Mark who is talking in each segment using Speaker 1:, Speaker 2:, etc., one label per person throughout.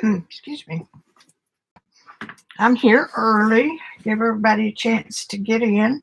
Speaker 1: Excuse me. I'm here early. Give everybody a chance to get in.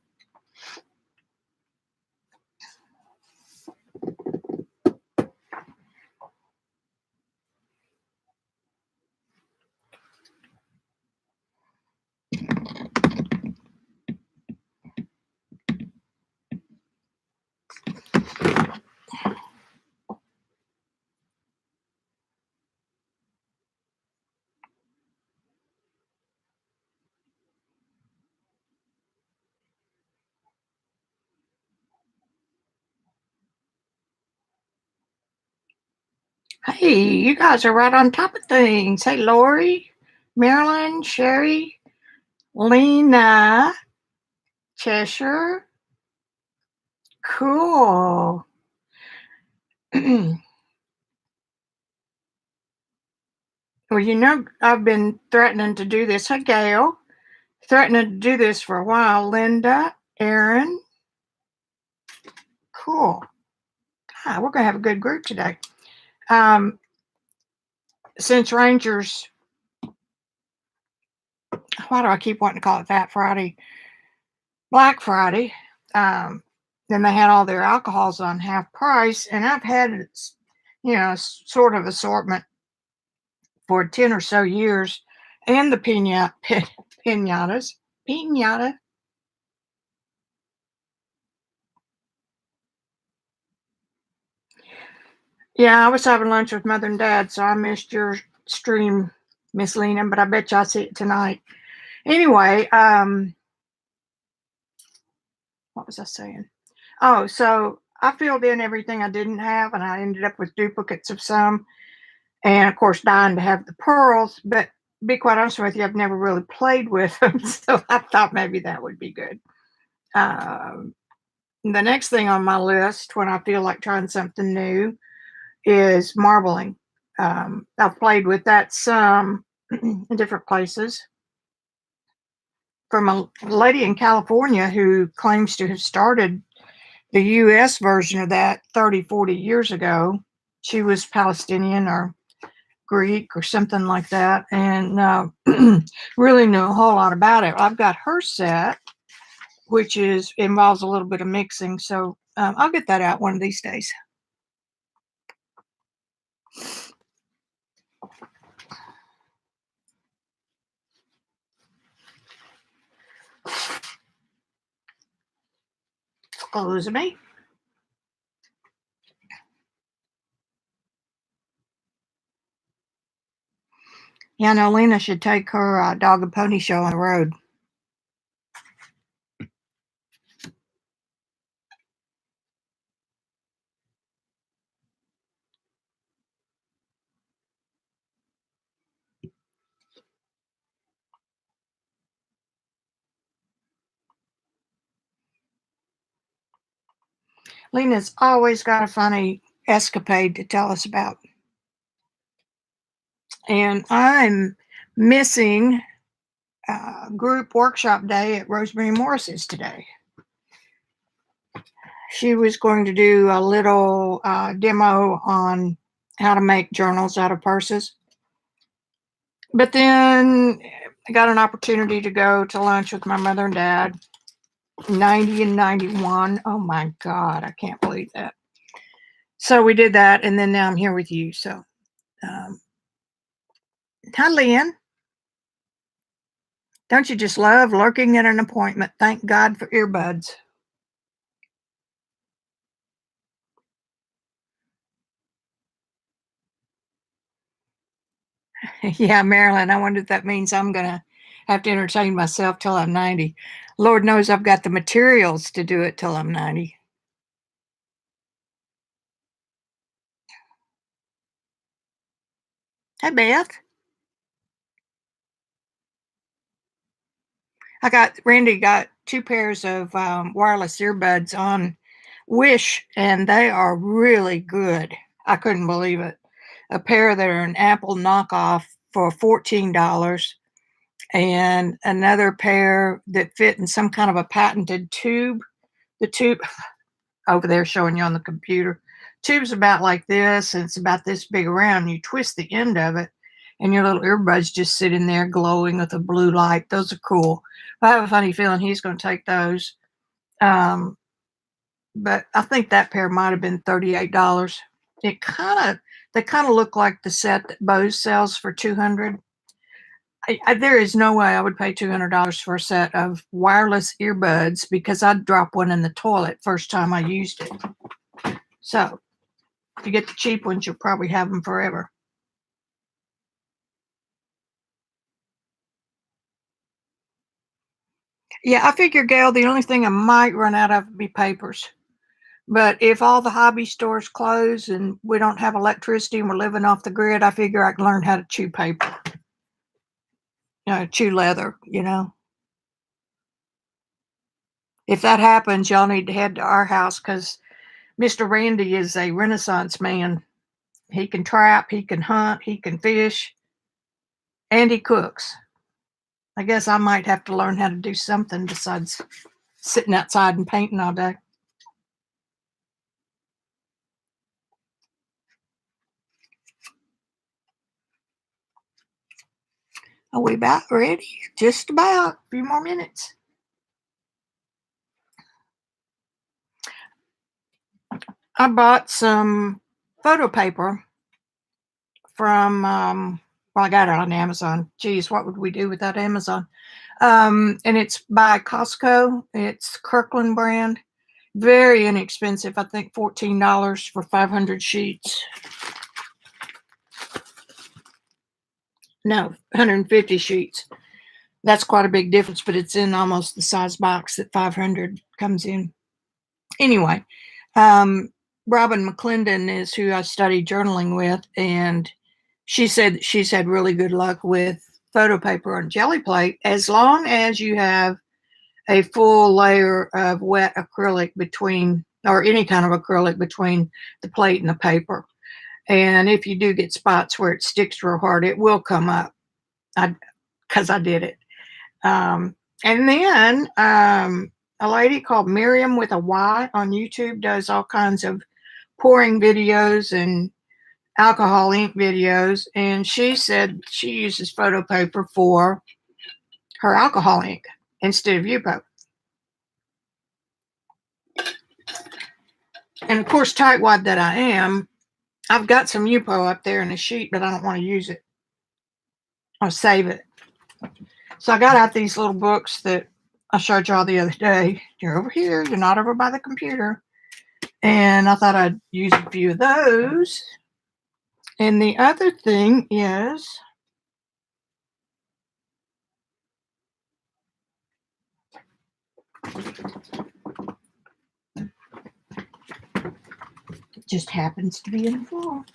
Speaker 1: Hey, you guys are right on top of things. Hey, Lori, Marilyn, Sherry, Lena, Cheshire. Cool. Well, I've been threatening to do this. Hey, Gail. Threatening to do this for a while. Linda, Aaron. Cool. We're going to have a good group today. Since Rangers, why do I keep wanting to call it that Friday? Black Friday. Then they had all their alcohols on half price, and I've had, sort of assortment for 10 or so years, and the pinatas. Pinata. Yeah, I was having lunch with Mother and Dad, so I missed your stream, Miss Lena, but I bet y'all see it tonight. Anyway, what was I saying? Oh, so I filled in everything I didn't have, and I ended up with duplicates of some, and of course, dying to have the pearls. But be quite honest with you, I've never really played with them, so I thought maybe that would be good. The next thing on my list when I feel like trying something new is marbling. I've played with that some in different places. From a lady in California who claims to have started the U.S. version of that 30, 40 years ago. She was Palestinian or Greek or something like that, and really knew a whole lot about it. I've got her set, which involves a little bit of mixing, so I'll get that out one of these days. Excuse me. Yeah, no, Lena should take her dog and pony show on the road. Lena's always got a funny escapade to tell us about. And I'm missing group workshop day at Rosemary Morris's today. She was going to do a little demo on how to make journals out of purses. But then I got an opportunity to go to lunch with my mother and dad, 90 and 91. Oh my God, I can't believe that. So we did that, and then now I'm here with you. So, hi, Lynn. Don't you just love lurking at an appointment? Thank God for earbuds. Yeah, Marilyn, I wonder if that means I'm going to have to entertain myself till I'm 90. Lord knows I've got the materials to do it till I'm 90. Hey, Beth. Randy got 2 pairs of wireless earbuds on Wish, and they are really good. I couldn't believe it. A pair that are an Apple knockoff for $14, and another pair that fit in some kind of a patented tube. The tube over there showing you on the computer. Tube's about like this, and it's about this big around. You twist the end of it, and your little earbuds just sitting there glowing with a blue light. Those are cool. I have a funny feeling he's going to take those. Um, but I think that pair might have been $38. It kind of they kind of look like the set that Bose sells for 200. There is no way I would pay $200 for a set of wireless earbuds because I'd drop one in the toilet first time I used it. So if you get the cheap ones, you'll probably have them forever. Yeah, I figure, Gail, the only thing I might run out of would be papers. But if all the hobby stores close and we don't have electricity and we're living off the grid, I figure I can learn how to chew paper, chew leather, If that happens, y'all need to head to our house because Mr. Randy is a Renaissance man. He can trap, he can hunt, he can fish, and he cooks. I guess I might have to learn how to do something besides sitting outside and painting all day. Are we about ready? Just about. A few more minutes. I bought some photo paper from, well, I got it on Amazon. Geez, what would we do without Amazon? And it's by Costco. It's Kirkland brand. Very inexpensive. I think $14 for 500 sheets. No, 150 sheets. That's quite a big difference, but it's in almost the size box that 500 comes in. Anyway, Robin McClendon is who I studied journaling with, and she said she's had really good luck with photo paper on jelly plate as long as you have a full layer of wet acrylic between, or any kind of acrylic between the plate and the paper. And if you do get spots where it sticks real hard, it will come up. Because I did it. And then a lady called Miriam with a Y on YouTube does all kinds of pouring videos and alcohol ink videos. And she said she uses photo paper for her alcohol ink instead of UPO. And of course, tightwad that I am, I've got some UPO up there in a sheet, but I don't want to use it. I'll save it. So I got out these little books that I showed y'all the other day. You're over here. You're not over by the computer. And I thought I'd use a few of those. And the other thing is just happens to be in the floor.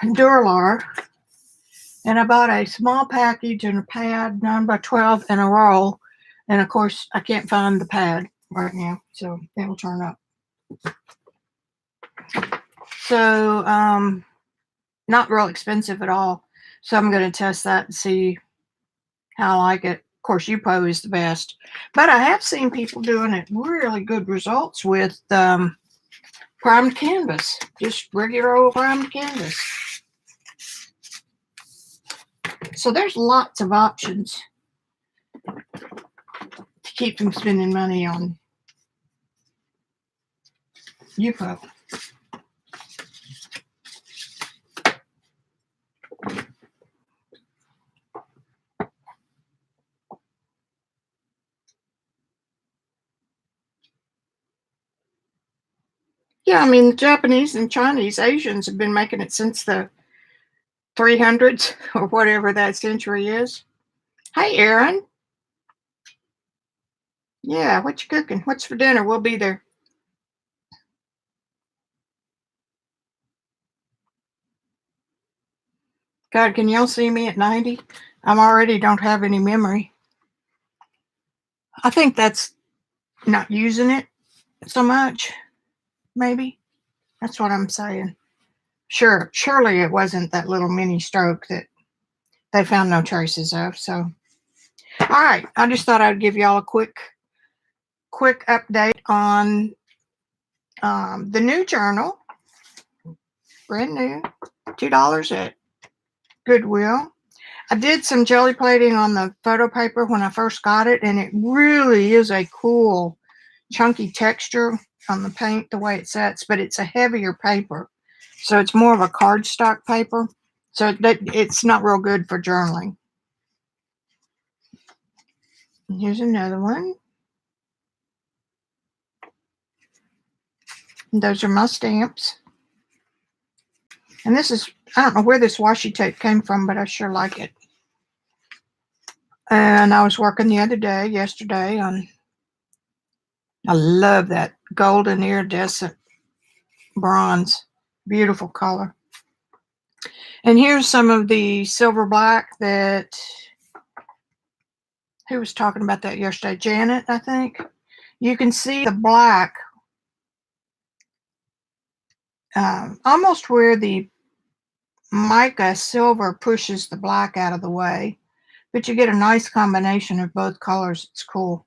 Speaker 1: Duralar, and I bought a small package and a pad, 9x12, and a roll. And of course, I can't find the pad right now, so it will turn up. So, not real expensive at all. So I'm going to test that and see how I like it. Of course, UPO is the best, but I have seen people doing it really good results with primed canvas, just regular old primed canvas. So there's lots of options to keep from spending money on UPO. Yeah, I mean, the Japanese and Chinese, Asians have been making it since the 300s or whatever that century is. Hey, Aaron. Yeah, what you cooking? What's for dinner? We'll be there. God, can y'all see me at 90? I'm already don't have any memory. I think that's not using it so much, maybe. That's what I'm saying. Surely it wasn't that little mini stroke that they found no traces of. So All right, I just thought I'd give y'all a quick update on the new journal, brand new, $2 at Goodwill. I did some jelly plating on the photo paper when I first got it, and it really is a cool, chunky texture on the paint, the way it sets, but it's a heavier paper. So it's more of a cardstock paper. So that it's not real good for journaling. And here's another one. And those are my stamps. And this is, I don't know where this washi tape came from, but I sure like it. And I was working the other day, yesterday, on, I love that golden iridescent bronze. Beautiful color. And here's some of the silver black that, who was talking about that yesterday? Janet, I think. You can see the black almost where the mica silver pushes the black out of the way. But you get a nice combination of both colors. It's cool.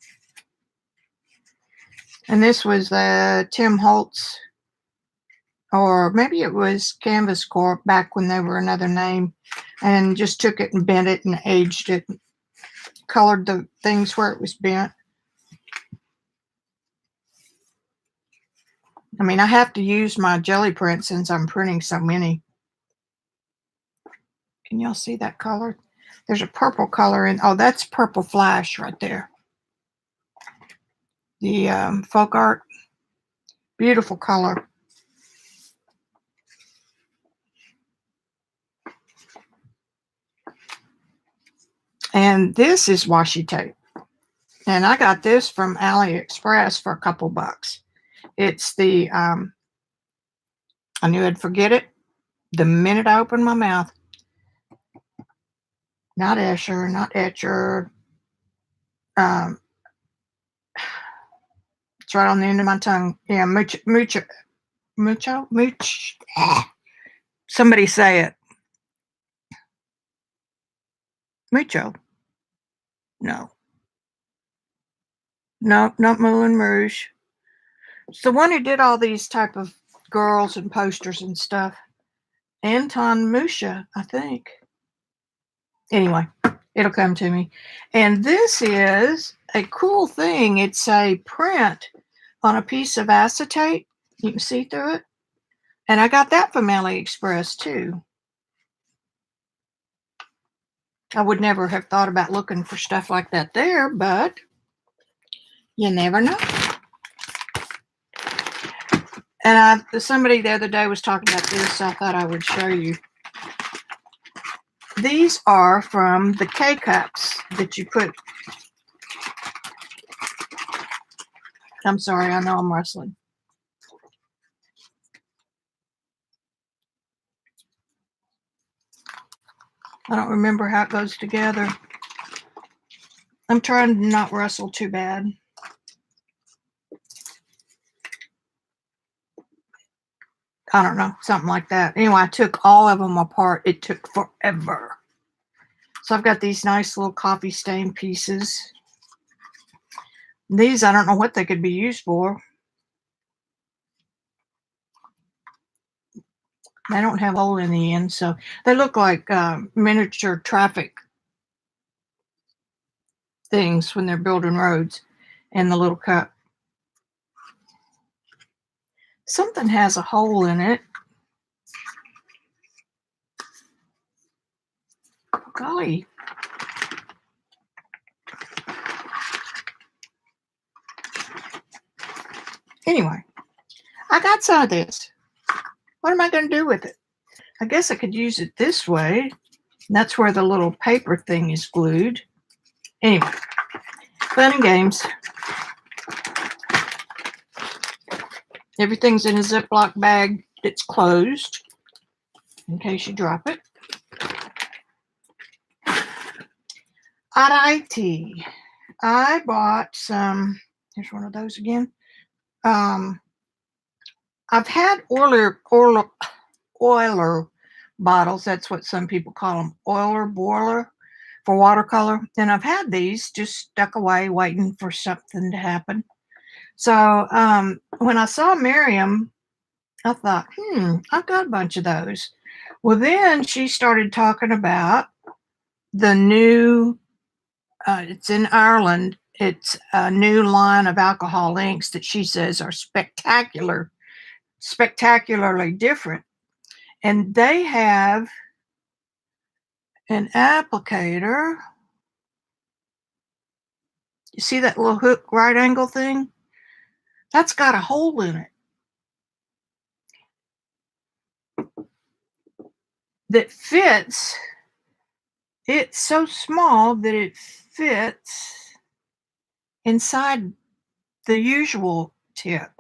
Speaker 1: And this was Tim Holtz, or maybe it was Canvas Corp back when they were another name, and just took it and bent it and aged it, colored the things where it was bent. I mean, I have to use my jelly print since I'm printing so many. Can y'all see that color? There's a purple color in, oh, that's Purple Flash right there. The folk art, beautiful color. And this is washi tape. And I got this from AliExpress for a couple bucks. It's the, I knew I'd forget it the minute I opened my mouth. Not Escher, not Etcher. It's right on the end of my tongue. Yeah, mucho. Somebody say it. Mucho. No. No, not Moulin Rouge. It's the one who did all these type of girls and posters and stuff. Anton Musha, I think. Anyway, it'll come to me. And this is a cool thing. It's a print on a piece of acetate. You can see through it. And I got that from AliExpress too. I would never have thought about looking for stuff like that there, but you never know. And somebody the other day was talking about this, so I thought I would show you. These are from the K-Cups that you put. I'm sorry, I know I'm rustling. I don't remember how it goes together. I'm trying to not rustle too bad. I don't know, something like that. Anyway, I took all of them apart. It took forever. So I've got these nice little coffee stain pieces. These, I don't know what they could be used for. They don't have a hole in the end, so they look like miniature traffic things when they're building roads. And the little cup. Something has a hole in it. Golly. Anyway, I got some of this. What am I going to do with it? I guess I could use it this way. That's where the little paper thing is glued. Anyway, fun and games. Everything's in a Ziploc bag that's closed in case you drop it. Alrighty. I bought some, here's one of those again. I've had oiler bottles. That's what some people call them, oiler boiler, for watercolor. And I've had these just stuck away waiting for something to happen. So when I saw Miriam, I thought, I've got a bunch of those. Well, then she started talking about the new, it's in Ireland, it's a new line of alcohol inks that she says are spectacularly different. And they have an applicator. You see that little hook right angle thing? That's got a hole in it that fits. It's so small that it fits inside the usual tip.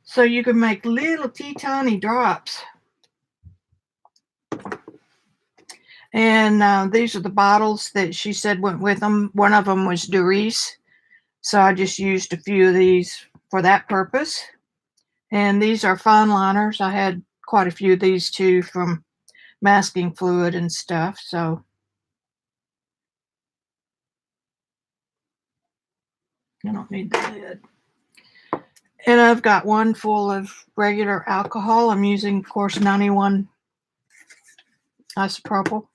Speaker 1: So you can make little tiny drops. And these are the bottles that she said went with them. One of them was Doris. So I just used a few of these for that purpose. And these are fine liners. I had quite a few of these too from masking fluid and stuff. So I don't need the lid. And I've got one full of regular alcohol. I'm using, of course, 91 isopropyl.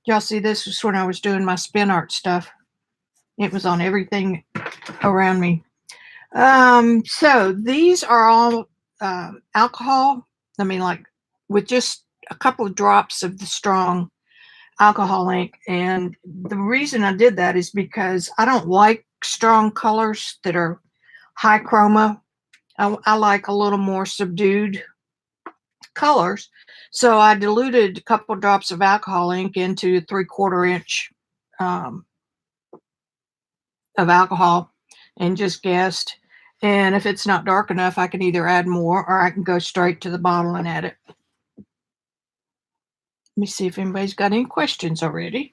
Speaker 1: Y'all see, this was when I was doing my spin art stuff. It was on everything around me. So these are all alcohol. I mean, like with just a couple of drops of the strong alcohol ink. And the reason I did that is because I don't like strong colors that are high chroma. I like a little more subdued colors. So I diluted a couple of drops of alcohol ink into 3/4 inch of alcohol and just guessed. And if it's not dark enough, I can either add more or I can go straight to the bottle and add it. Let me see if anybody's got any questions already.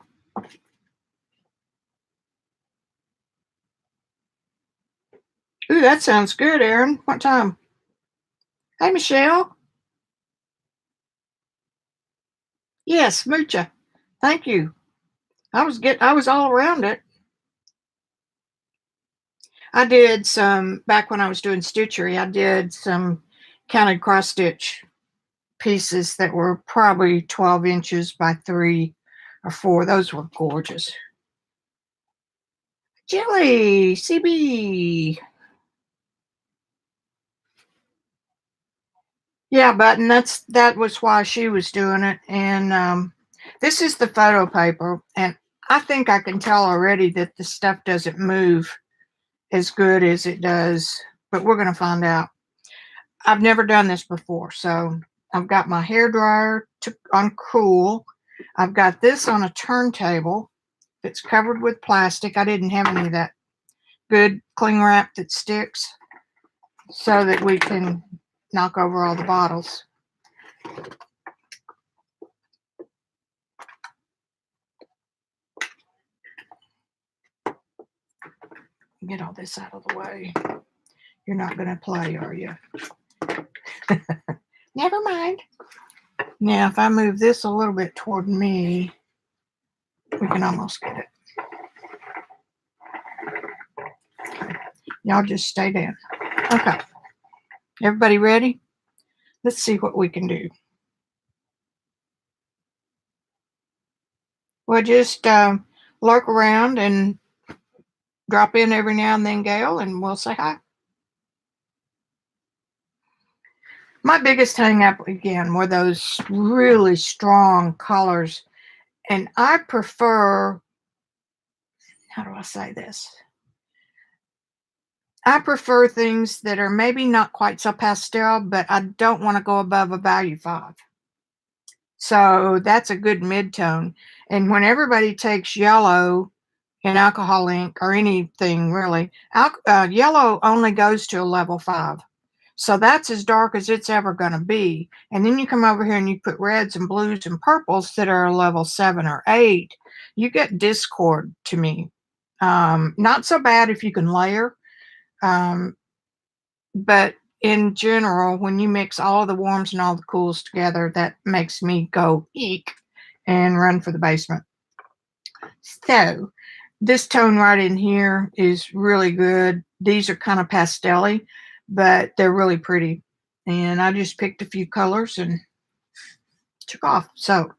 Speaker 1: Ooh, that sounds good, Aaron. What time? Hey, Michelle. Yes, Moocha. Thank you. I was all around it. I did some, back when I was doing stitchery, I did some counted cross stitch pieces that were probably 12 inches by 3 or 4. Those were gorgeous. Jelly, CB. Yeah, Button, that was why she was doing it. And this is the photo paper, and I think I can tell already that the stuff doesn't move as good as it does, but we're going to find out. I've never done this before, so I've got my hair dryer on cool. I've got this on a turntable that's covered with plastic. I didn't have any of that good cling wrap that sticks so that we can knock over all the bottles. Get all this out of the way. You're not going to play, are you? Never mind. Now, if I move this a little bit toward me, we can almost get it. Okay. Y'all just stay down. Okay. Everybody ready? Let's see what we can do. We'll just lurk around and drop in every now and then, Gail, and we'll say hi. My biggest hang up again were those really strong colors. And I prefer, how do I say this? I prefer things that are maybe not quite so pastel, but I don't want to go above a value 5. So that's a good mid-tone. And when everybody takes yellow in alcohol ink or anything really, yellow only goes to a level 5. So that's as dark as it's ever going to be. And then you come over here and you put reds and blues and purples that are a level 7 or 8. You get discord to me. Not so bad if you can layer. But in general, when you mix all the warms and all the cools together, that makes me go eek and run for the basement. So this tone right in here is really good. These are kind of pastel-y, but they're really pretty. And I just picked a few colors and took off. So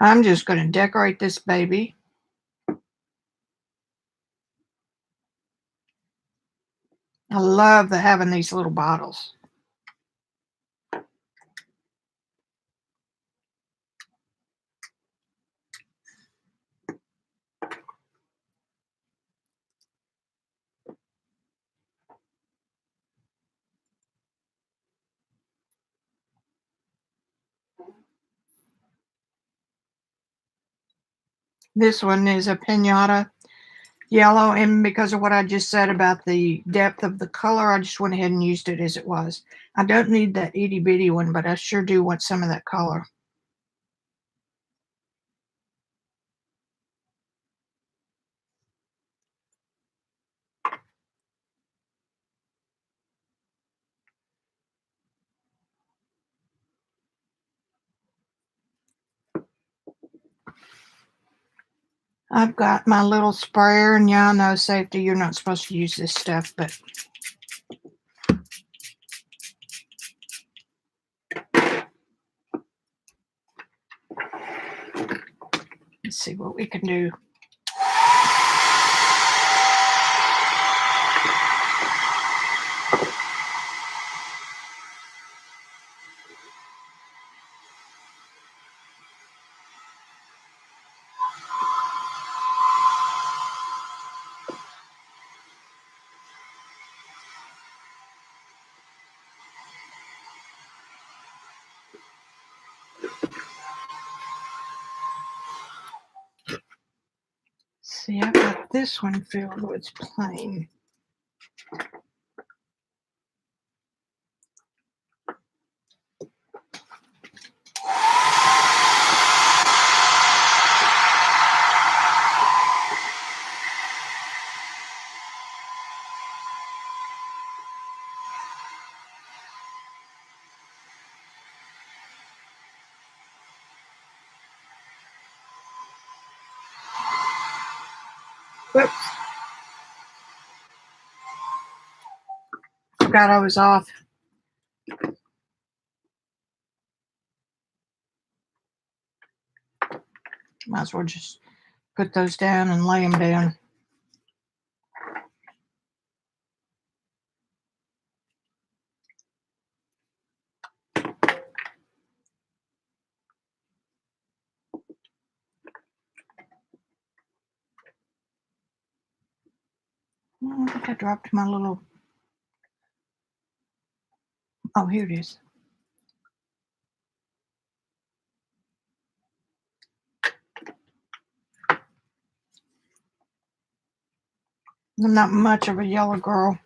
Speaker 1: I'm just going to decorate this baby. I love having these little bottles. This one is a pinata yellow, and because of what I just said about the depth of the color, I just went ahead and used it as it was. I don't need that itty bitty one, but I sure do want some of that color. I've got my little sprayer, and y'all know safety, you're not supposed to use this stuff, but let's see what we can do. See, I've got this one filled with plain. Whoops. Forgot I was off. Might as well just put those down and lay them down. I think I dropped my little. Oh, here it is. I'm not much of a yellow girl.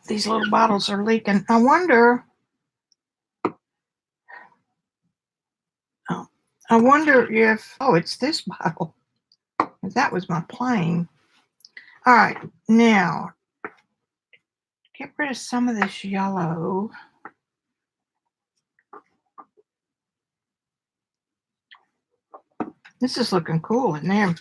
Speaker 1: These little bottles are leaking. I wonder. Oh, I wonder if. Oh, it's this bottle. That was my plain. All right, now get rid of some of this yellow. This is looking cool in there.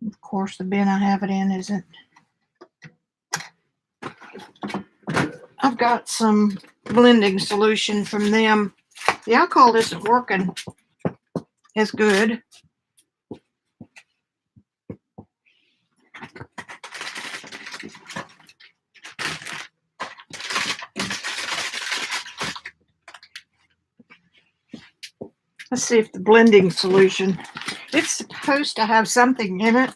Speaker 1: Of course, the bin I have it in isn't. I've got some blending solution from them. The alcohol isn't working as good. Let's see if the blending solution, it's supposed to have something in it,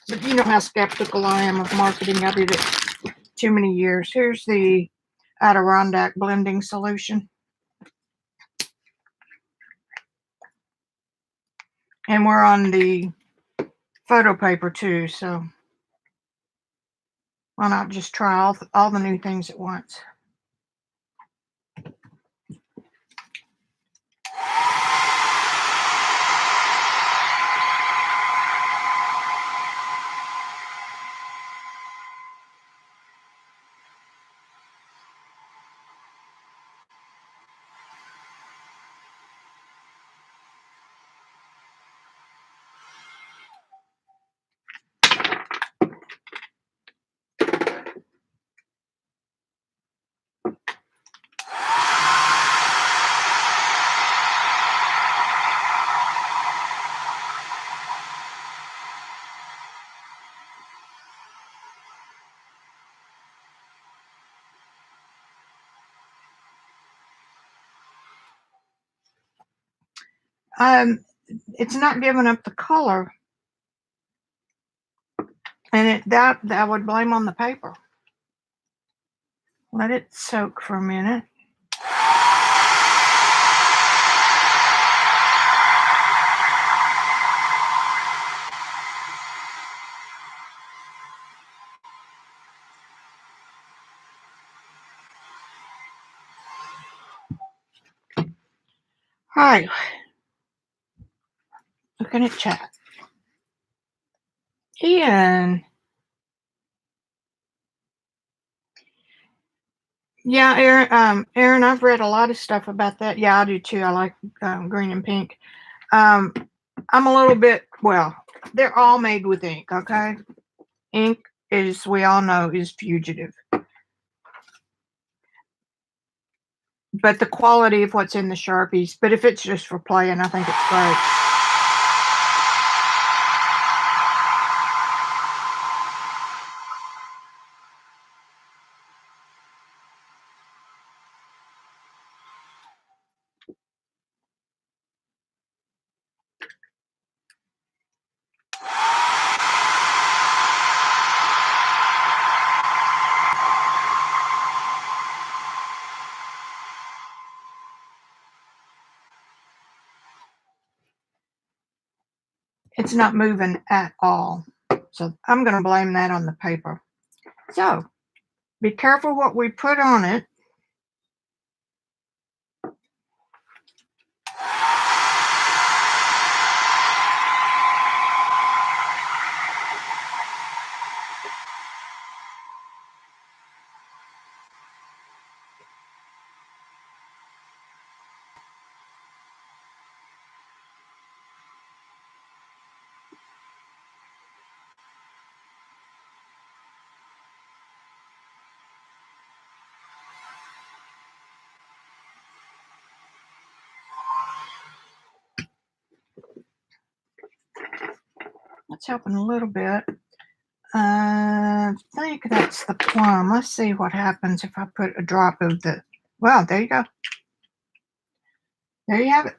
Speaker 1: but you know how skeptical I am of marketing. I did it too many years. Here's the Adirondack blending solution. And we're on the photo paper too, so why not just try all the new things at once? It's not giving up the color, and that I would blame on the paper. Let it soak for a minute. All right, looking at chat. Ian. Yeah, Aaron, I've read a lot of stuff about that. Yeah, I do too. I like green and pink. I'm a little bit, well, they're all made with ink, okay? Ink is, we all know, is fugitive. But the quality of what's in the Sharpies, but if it's just for playing, I think it's great. It's not moving at all. So I'm going to blame that on the paper. So be careful what we put on it. That's helping a little bit. I think that's the plum. Let's see what happens if I put a drop of the, well, there you go. There you have it.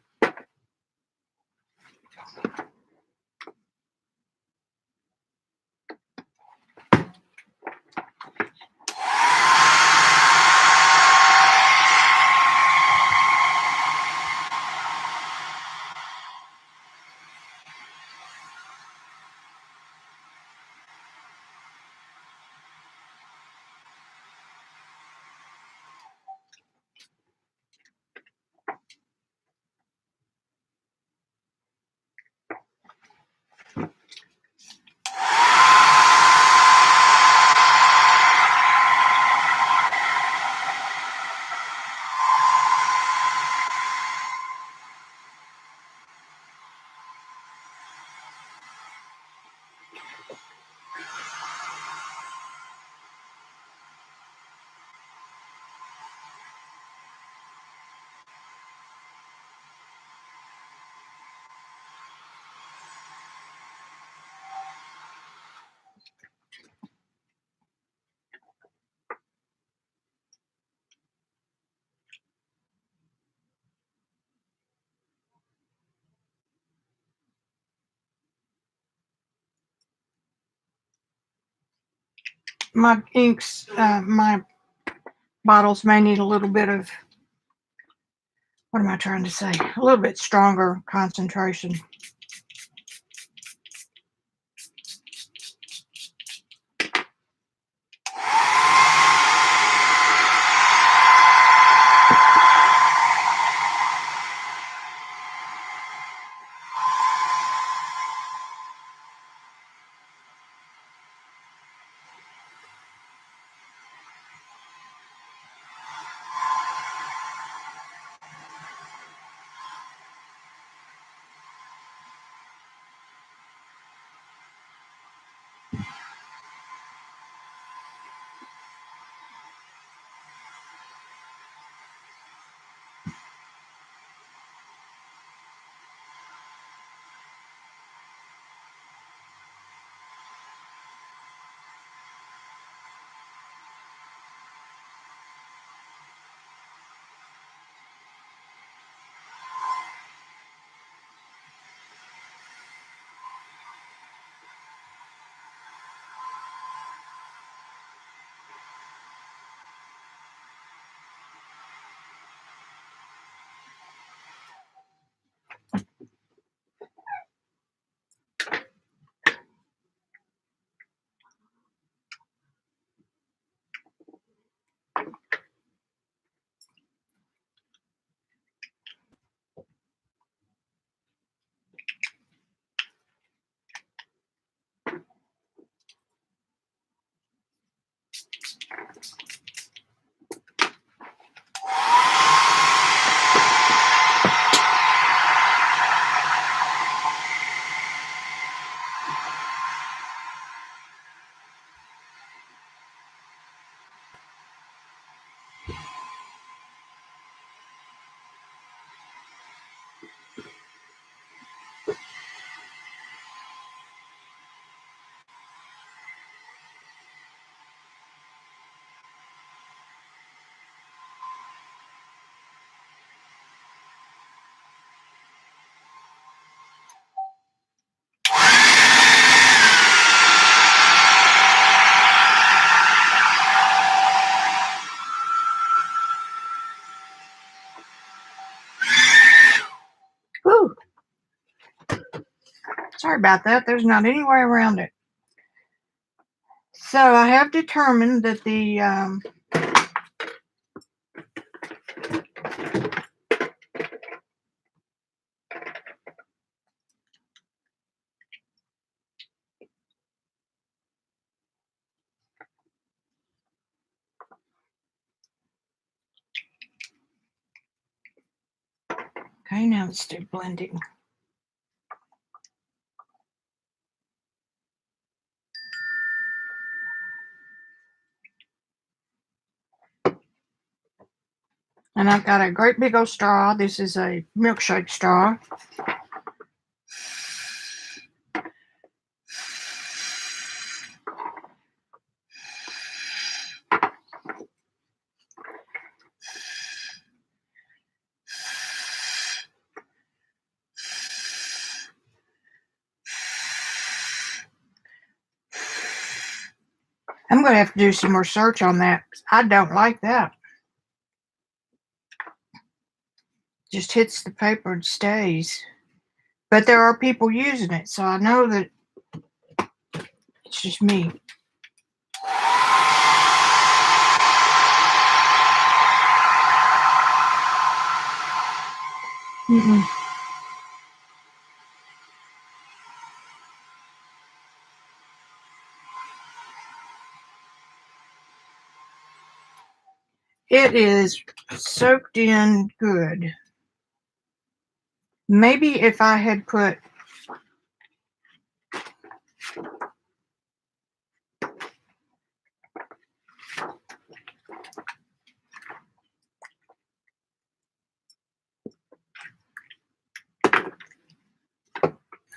Speaker 1: My inks, my bottles may need a little bit of, what am I trying to say? A little bit stronger concentration. Whew. Sorry about that. There's not any way around it. So I have determined that the okay, now let's do blending. And I've got a great big old straw. This is a milkshake straw. I'm going to have to do some more search on that. I don't like that. Just hits the paper and stays. But there are people using it, so I know that it's just me. Mm-mm. It is soaked in good. Maybe if I had put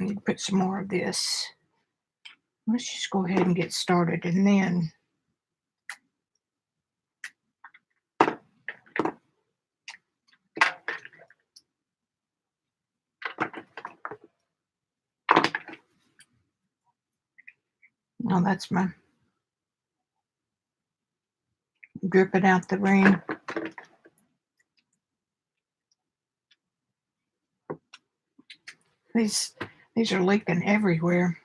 Speaker 1: I need to put some more of this. Let's just go ahead and get started, and then oh, that's my dripping out the ring. These are leaking everywhere.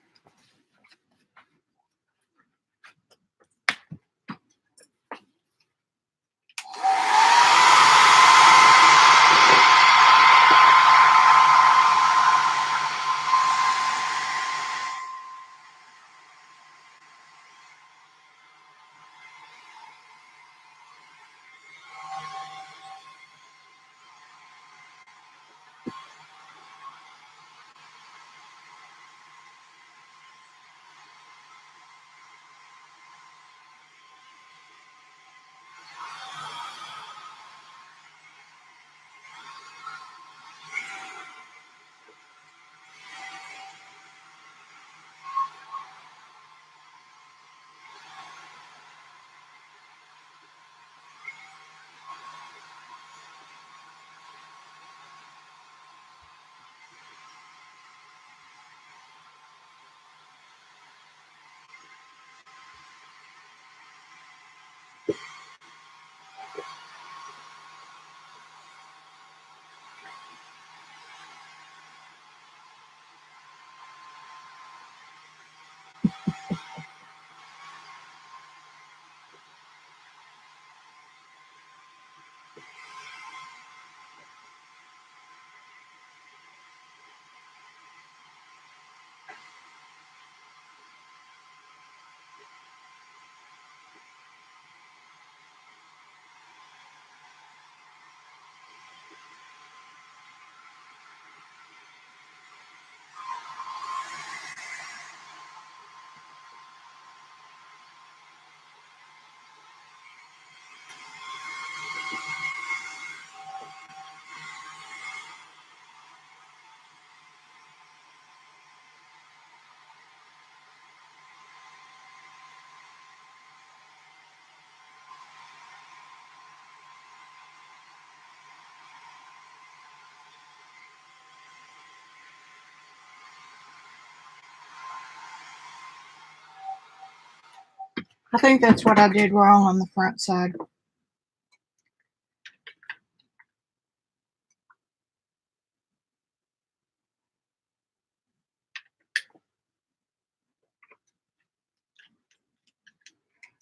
Speaker 1: I think that's what I did wrong on the front side.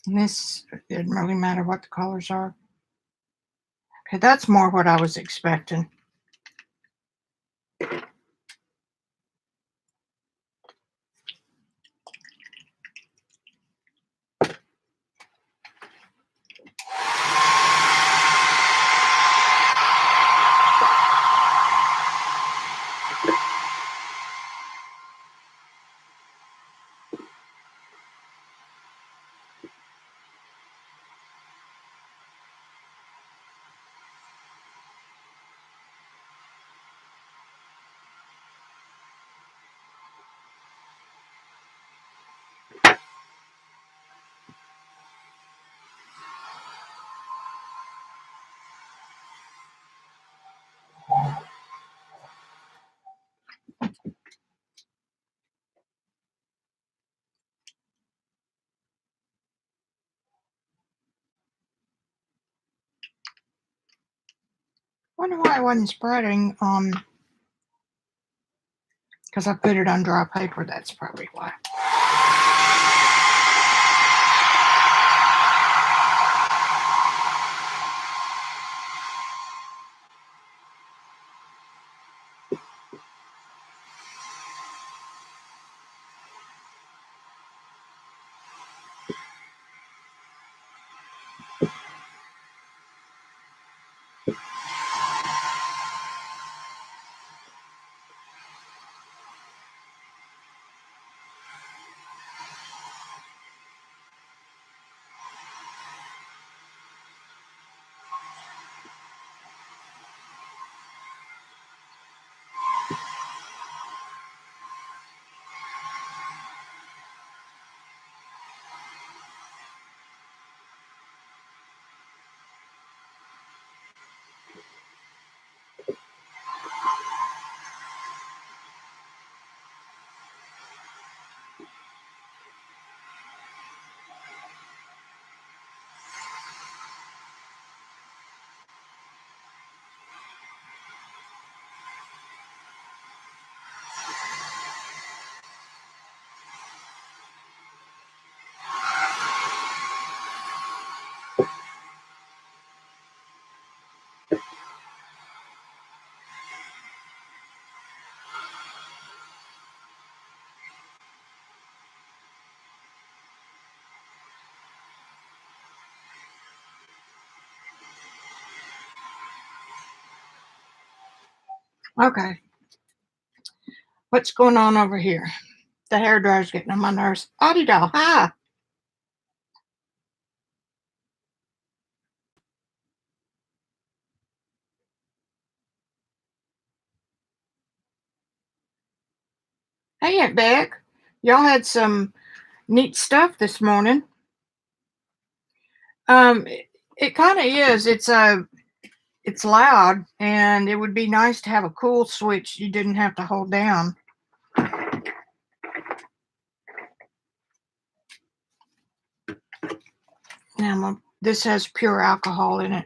Speaker 1: And this, it didn't really matter what the colors are. Okay, that's more what I was expecting. wonder why it wasn't spreading. Because I put it on dry paper. That's probably why. Okay. What's going on over here? The hair dryer's getting on my nerves. Audie doll, hi. Hey, Aunt Beck. Y'all had some neat stuff this morning. It kind of is. It's loud, and it would be nice to have a cool switch you didn't have to hold down. Now, this has pure alcohol in it.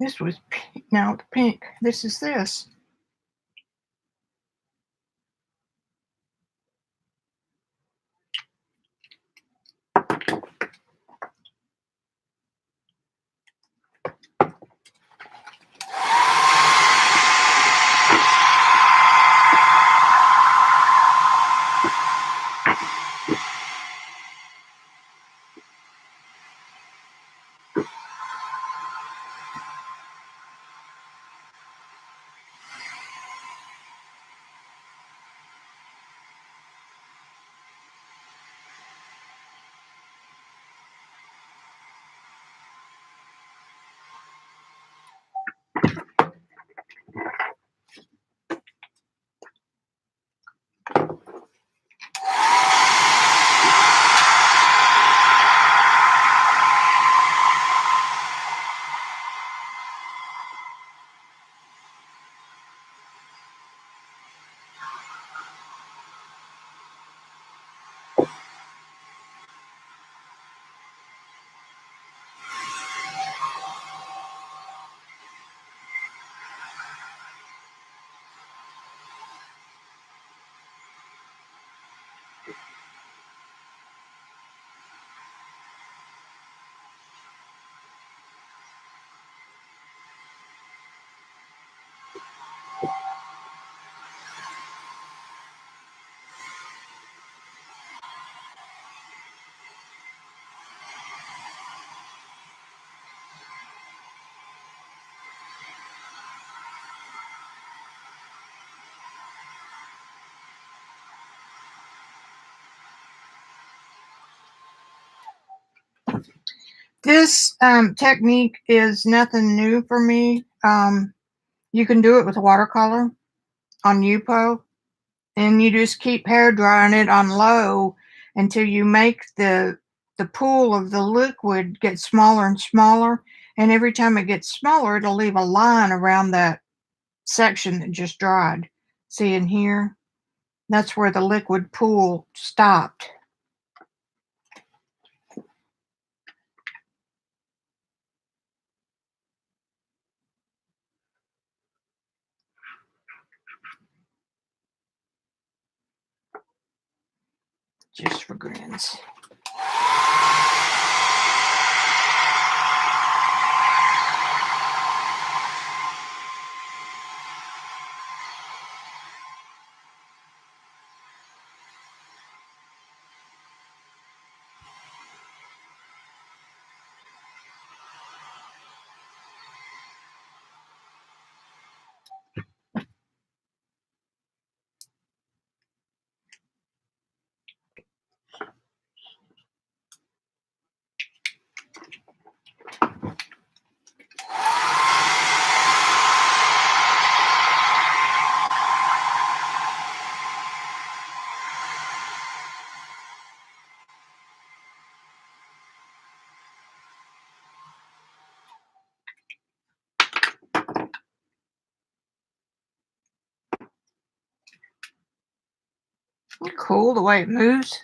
Speaker 1: This was pink. Now it's pink. This is this. This technique is nothing new for me. You can do it with watercolor on UPO, and you just keep hair drying it on low until you make the pool of the liquid get smaller and smaller. And every time it gets smaller, it'll leave a line around that section that just dried. See in here? That's where the liquid pool stopped. Just for grins. Cool the way it moves.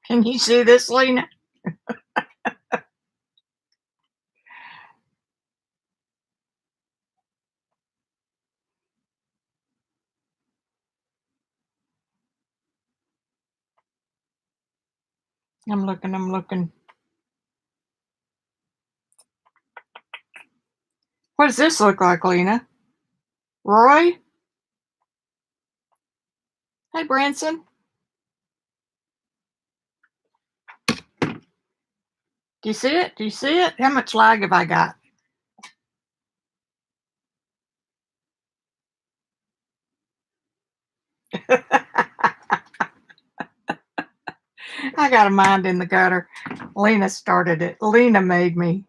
Speaker 1: Can you see this, Lena? I'm looking. What does this look like, Lena? Roy? Hey, Branson. Do you see it? Do you see it? How much lag have I got? I got a mind in the gutter. Lena started it. Lena made me.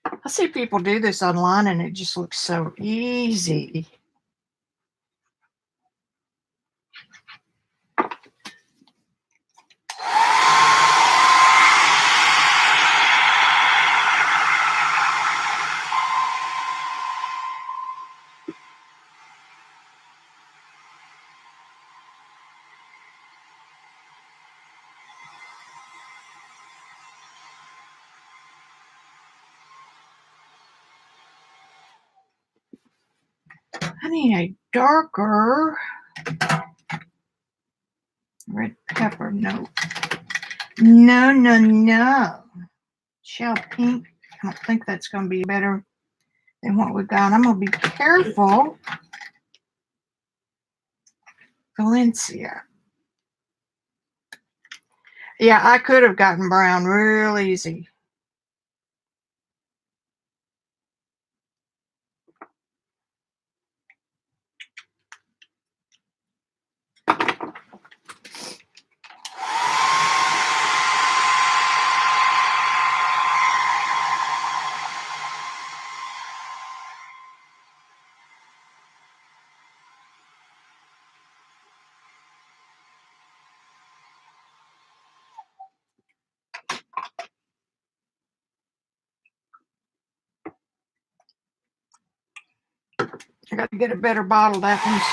Speaker 1: I see people do this online and it just looks so easy. I need a darker red pepper. No. No, no, no. Shell pink. I don't think that's going to be better than what we got. I'm going to be careful. Valencia. Yeah, I could have gotten brown real easy. I got to get a better bottle. That one's.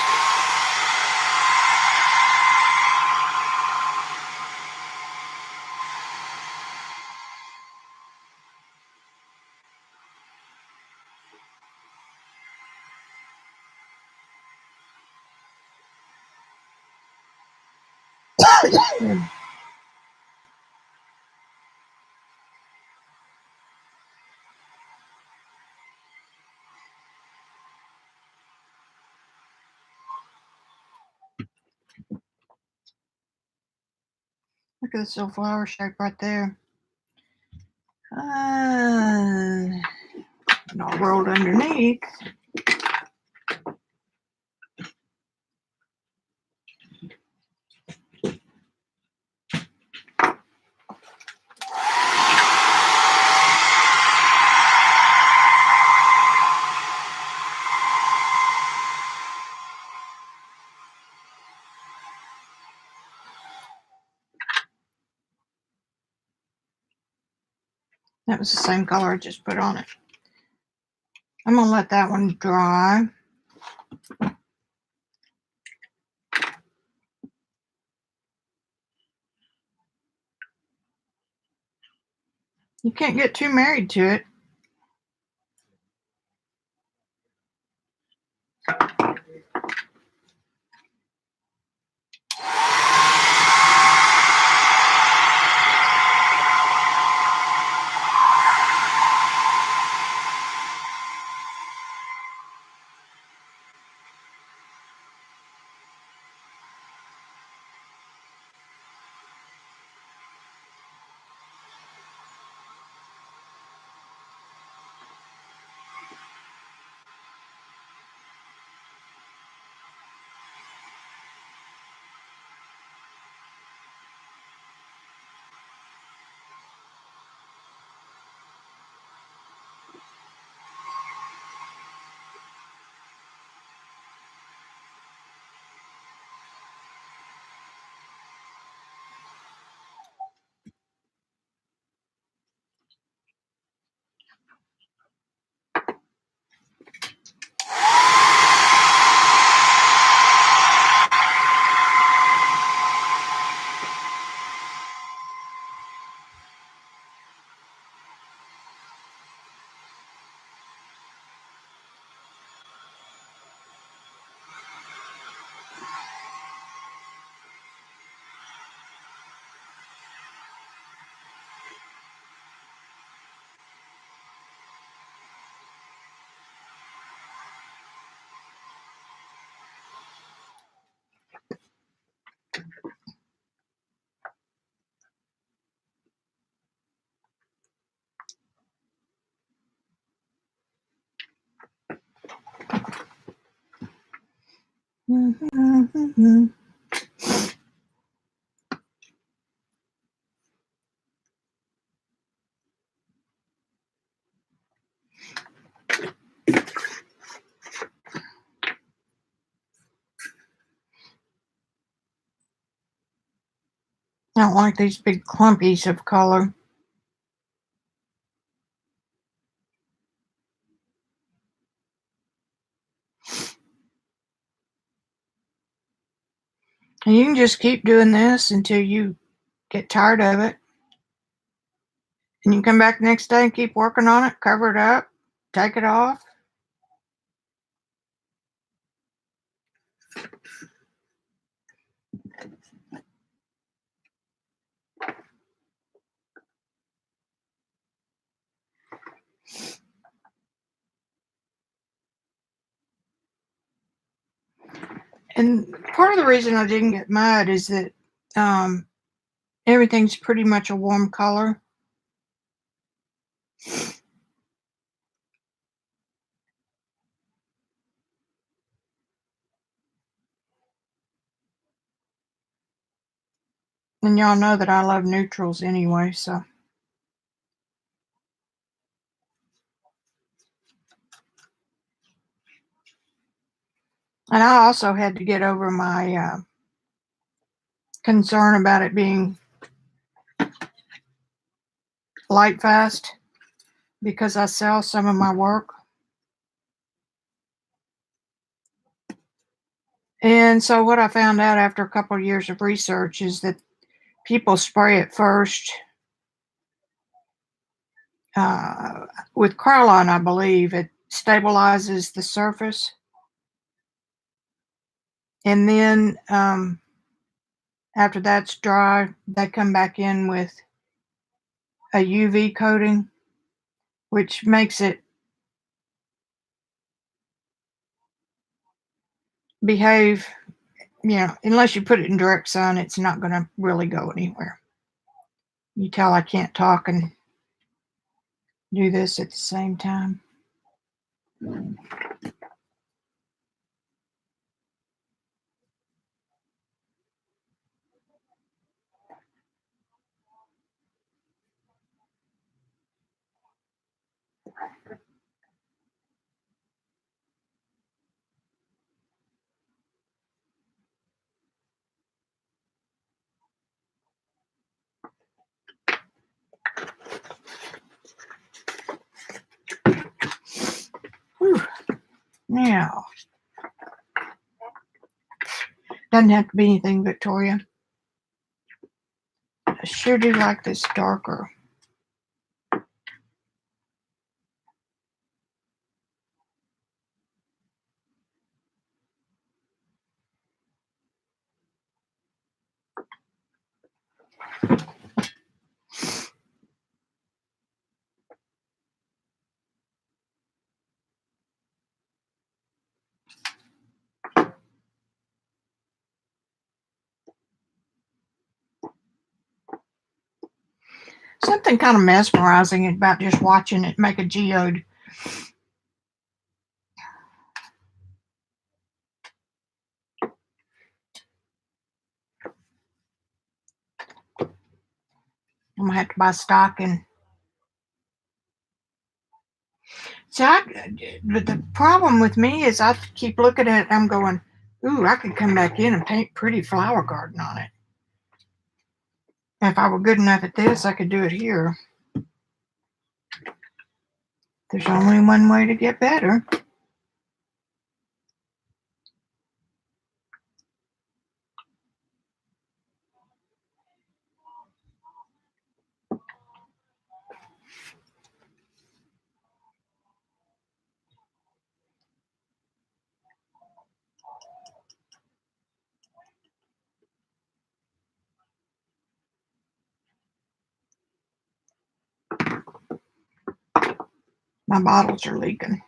Speaker 1: Look at this little flower shape right there. Not rolled underneath. That was the same color I just put on it. I'm going to let that one dry. You can't get too married to it. I don't like these big clumpies of color. And you can just keep doing this until you get tired of it. And you come back the next day and keep working on it, cover it up, take it off. And part of the reason I didn't get mud is that everything's pretty much a warm color. And y'all know that I love neutrals anyway, so. And I also had to get over my concern about it being light fast because I sell some of my work. And so what I found out after a couple of years of research is that people spray it first with Krylon, I believe. It stabilizes the surface. And then after that's dry, they come back in with a UV coating, which makes it behave, unless you put it in direct sun, it's not going to really go anywhere. You tell I can't talk and do this at the same time. Whew. Now, doesn't have to be anything, Victoria. I sure do like this darker. Something kind of mesmerizing about just watching it make a geode. I'm gonna have to buy stock and but the problem with me is I keep looking at it. I'm going, ooh, I could come back in and paint pretty flower garden on it. If I were good enough at this, I could do it here. There's only one way to get better. My bottles are leaking.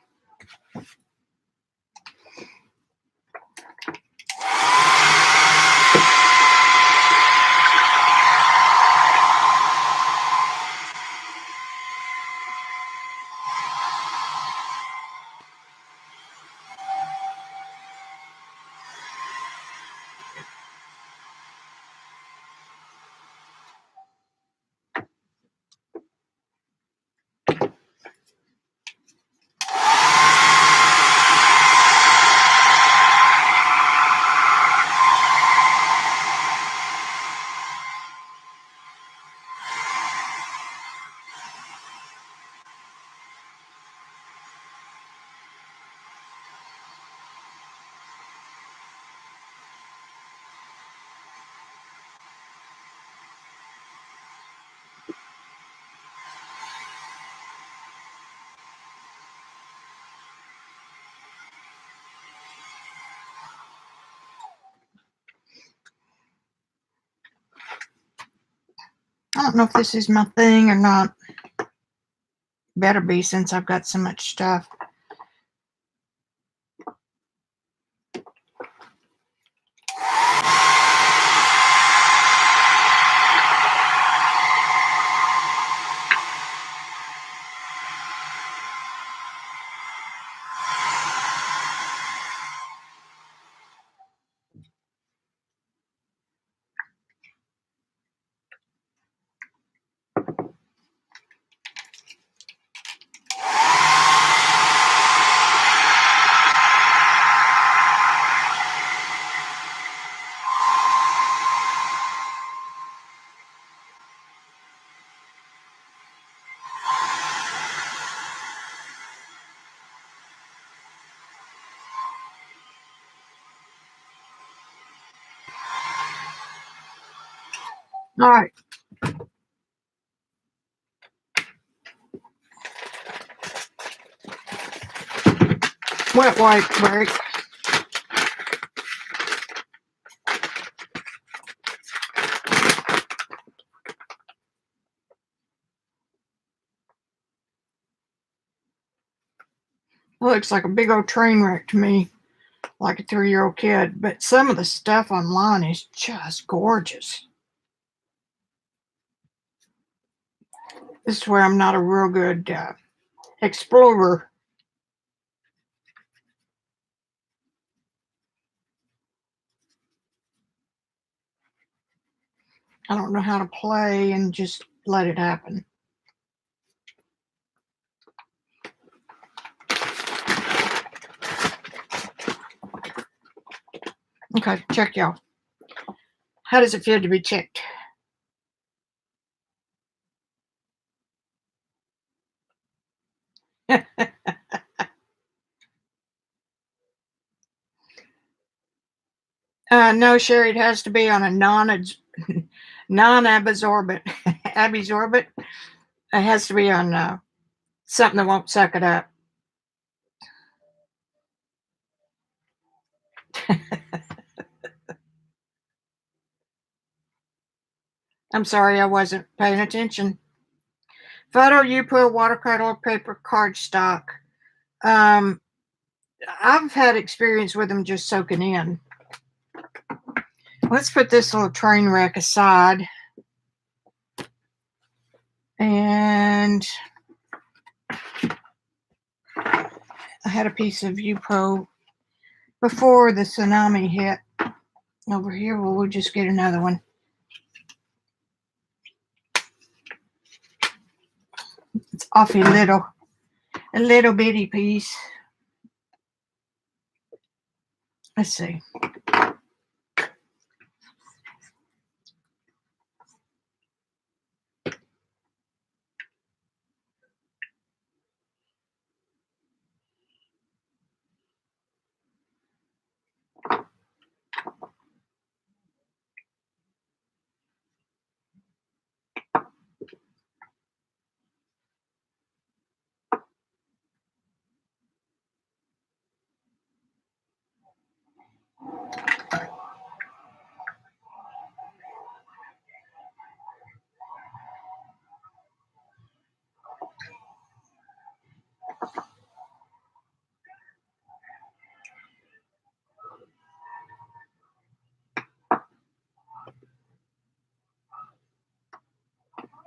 Speaker 1: don't know if this is my thing or not. Better be, since I've got so much stuff. All right. Wet wipe break. Looks like a big old train wreck to me, like a 3-year-old kid. But some of the stuff online is just gorgeous. This is where I'm not a real good explorer. I don't know how to play and just let it happen. Okay, check y'all. How does it feel to be checked? No, Sherry, it has to be on a non-absorbent. Absorbent. It has to be on something that won't suck it up. I'm sorry, I wasn't paying attention. Photo, U-Pull, watercolor, paper, cardstock. I've had experience with them just soaking in. Let's put this little train wreck aside. And I had a piece of U-Pull before the tsunami hit over here. Well, we'll just get another one. It's awfully little. A little bitty piece. Let's see.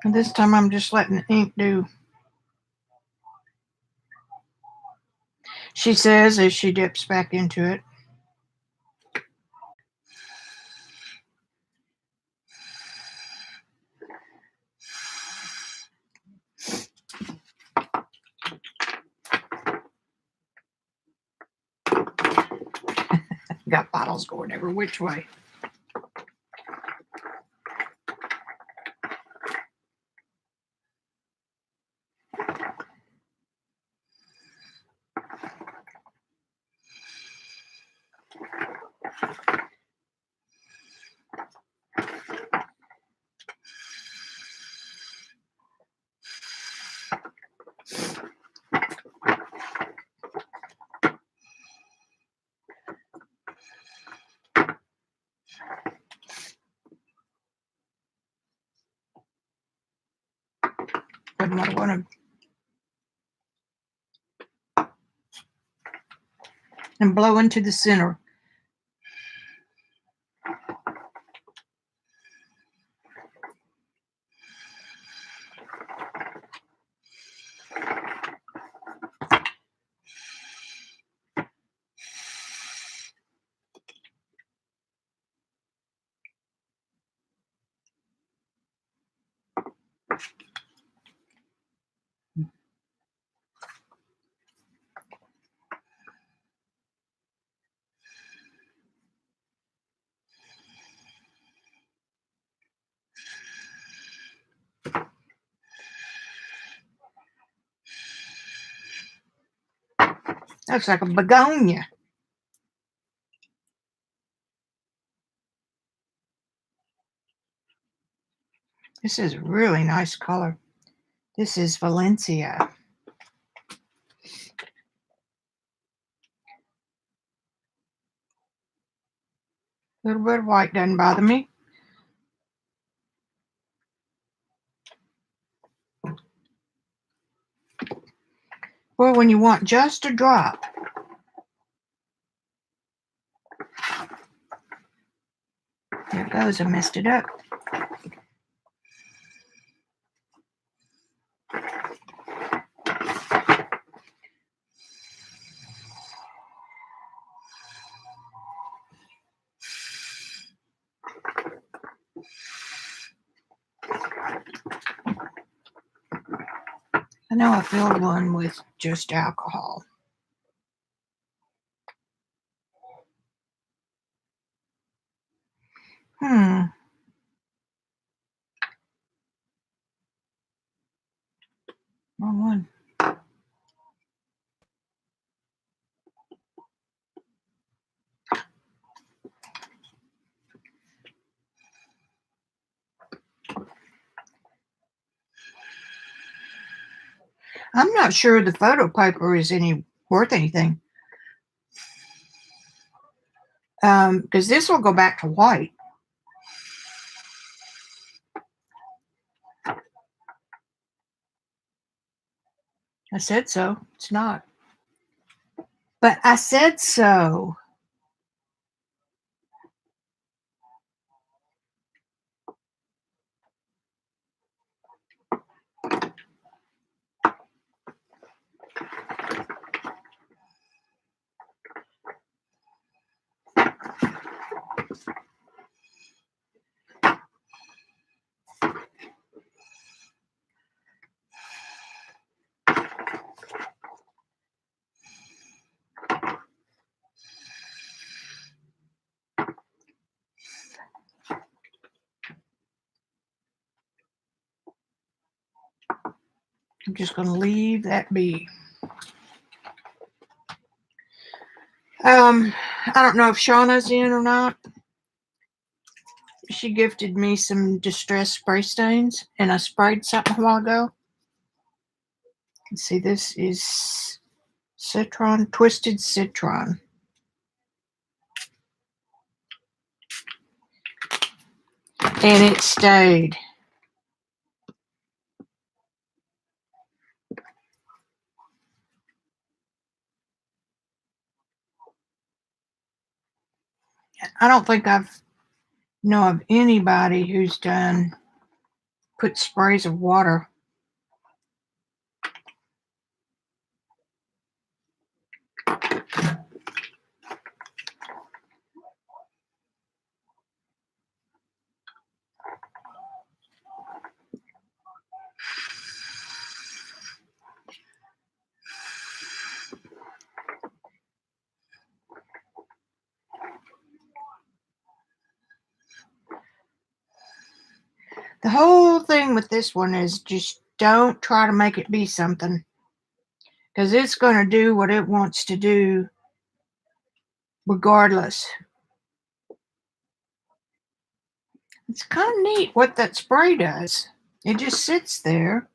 Speaker 1: And this time I'm just letting the ink do. She says as she dips back into it. Got bottles going every which way. of them I want to, and blow into the center. Looks like a begonia. This is a really nice color. This is Valencia. A little bit of white doesn't bother me. Well, when you want just a drop. There it goes. I messed it up. I know I filled one with just alcohol. Wrong one. I'm not sure the photo paper is worth anything. Because this will go back to white. I said so. It's not. But I said so. I'm just going to leave that be. I don't know if Shauna's in or not. She gifted me some distress spray stains, and I sprayed something a while ago. Let's see, this is Twisted Citron. And it stayed. I don't think I've know of anybody who's put sprays of water. The whole thing with this one is just don't try to make it be something, because it's going to do what it wants to do regardless. It's kind of neat what that spray does. It just sits there.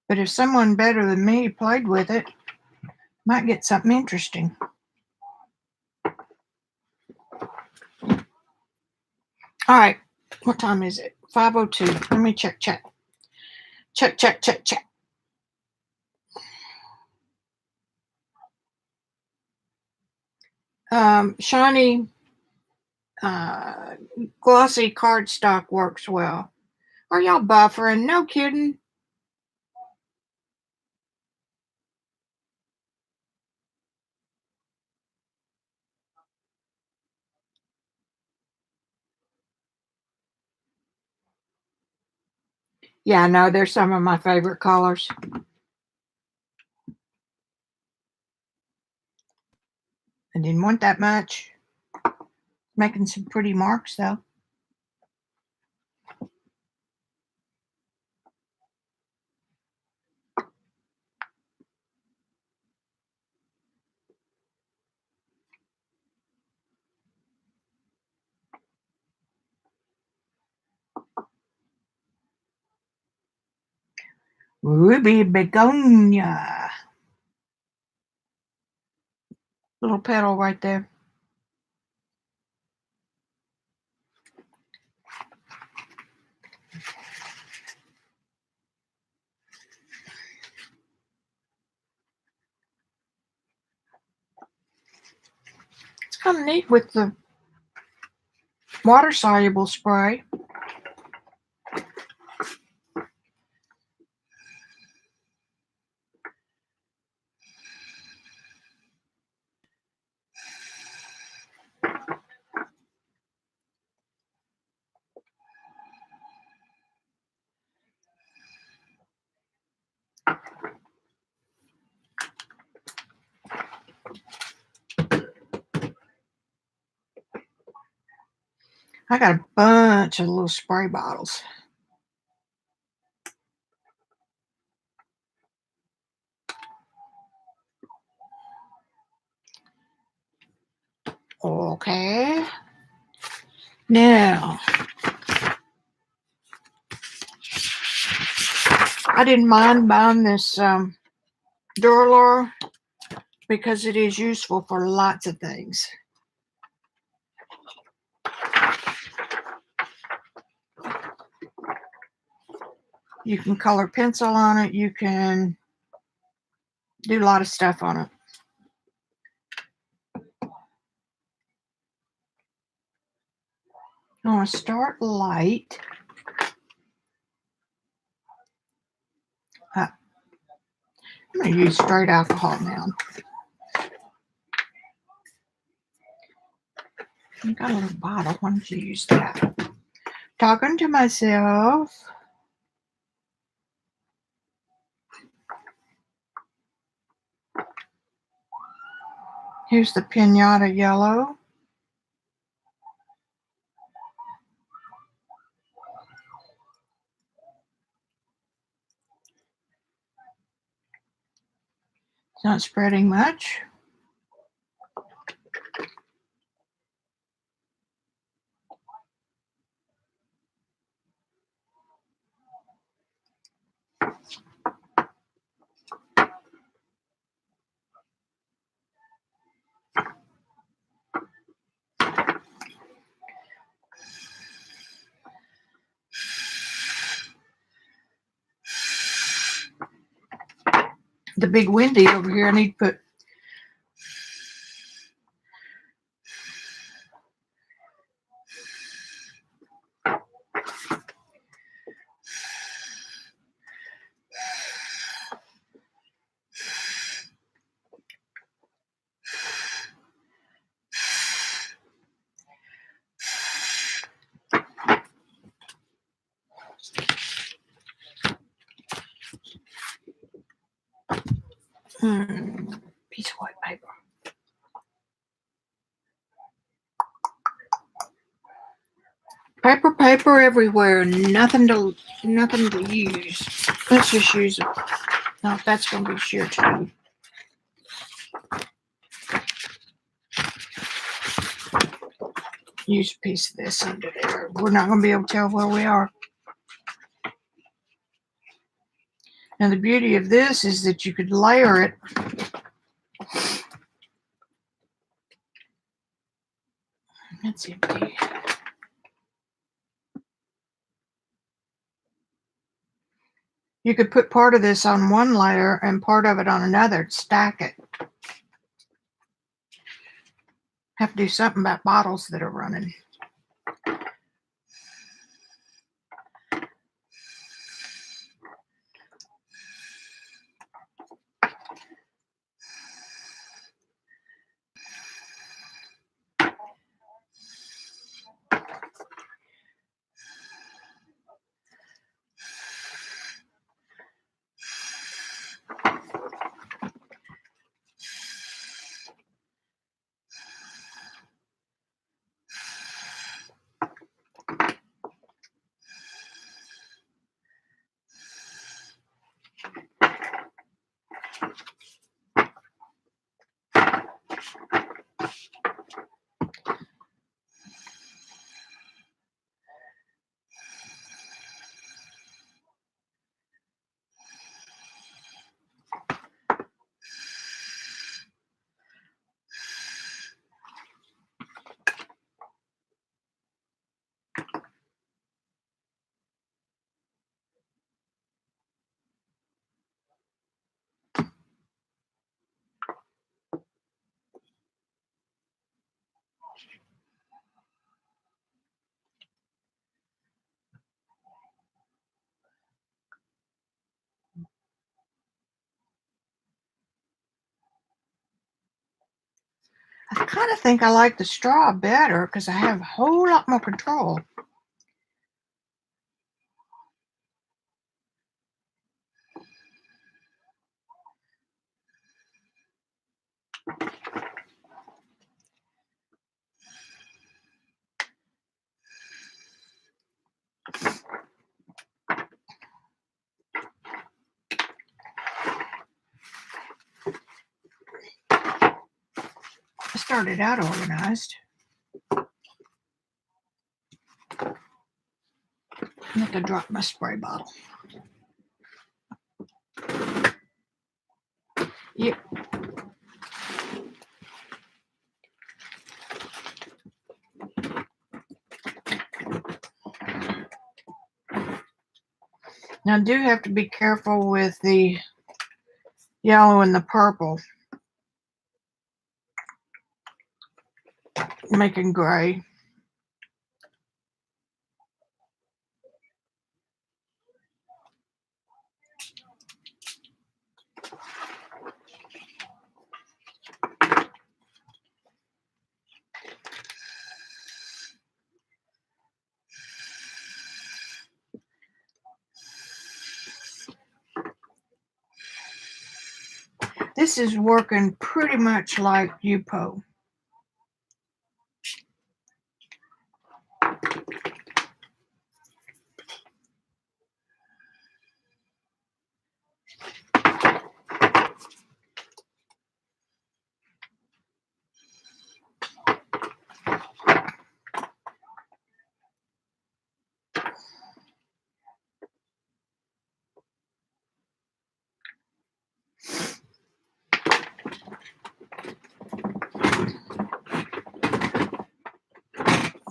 Speaker 1: But if someone better than me played with it, might get something interesting. All right. What time is it? 5:02. Let me check. Check. Shiny, glossy cardstock works well. Are y'all buffering? No kidding. Yeah, no, they're some of my favorite colors. I didn't want that much. Making some pretty marks though. Ruby begonia. Little petal right there. It's kind of neat with the water soluble spray. I got a bunch of little spray bottles. Okay. Now, I didn't mind buying this Duralor because it is useful for lots of things. You can color pencil on it. You can do a lot of stuff on it. I want to start light. I'm going to use straight alcohol now. I got a little bottle. Why don't you use that? Talking to myself. Here's the pinata yellow. It's not spreading much. The big windy over here. I need to put piece of white paper. Paper everywhere. Nothing to use. Let's just use it. No, that's gonna be sheer too. Use a piece of this under there. We're not gonna be able to tell where we are. Now the beauty of this is that you could layer it. That's empty. You could put part of this on one layer and part of it on another, stack it. Have to do something about bottles that are running. I kind of think I like the straw better because I have a whole lot more control. I started out organized. I have to drop my spray bottle. Yep. Now I do have to be careful with the yellow and the purple, making gray. This is working pretty much like Yupo.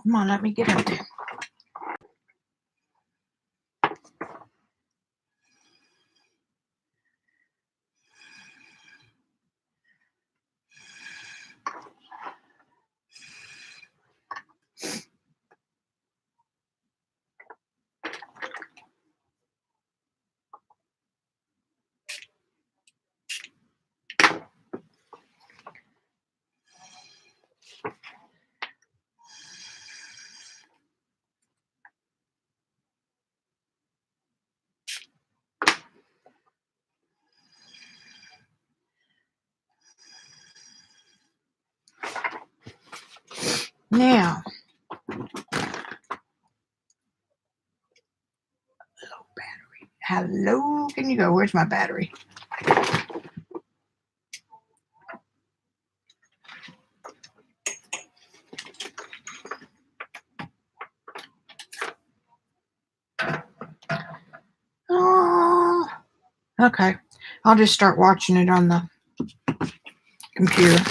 Speaker 1: Come on, let me get up there. Now, hello, battery. Hello, can you go? Where's my battery? Oh, Okay. I'll just start watching it on the computer.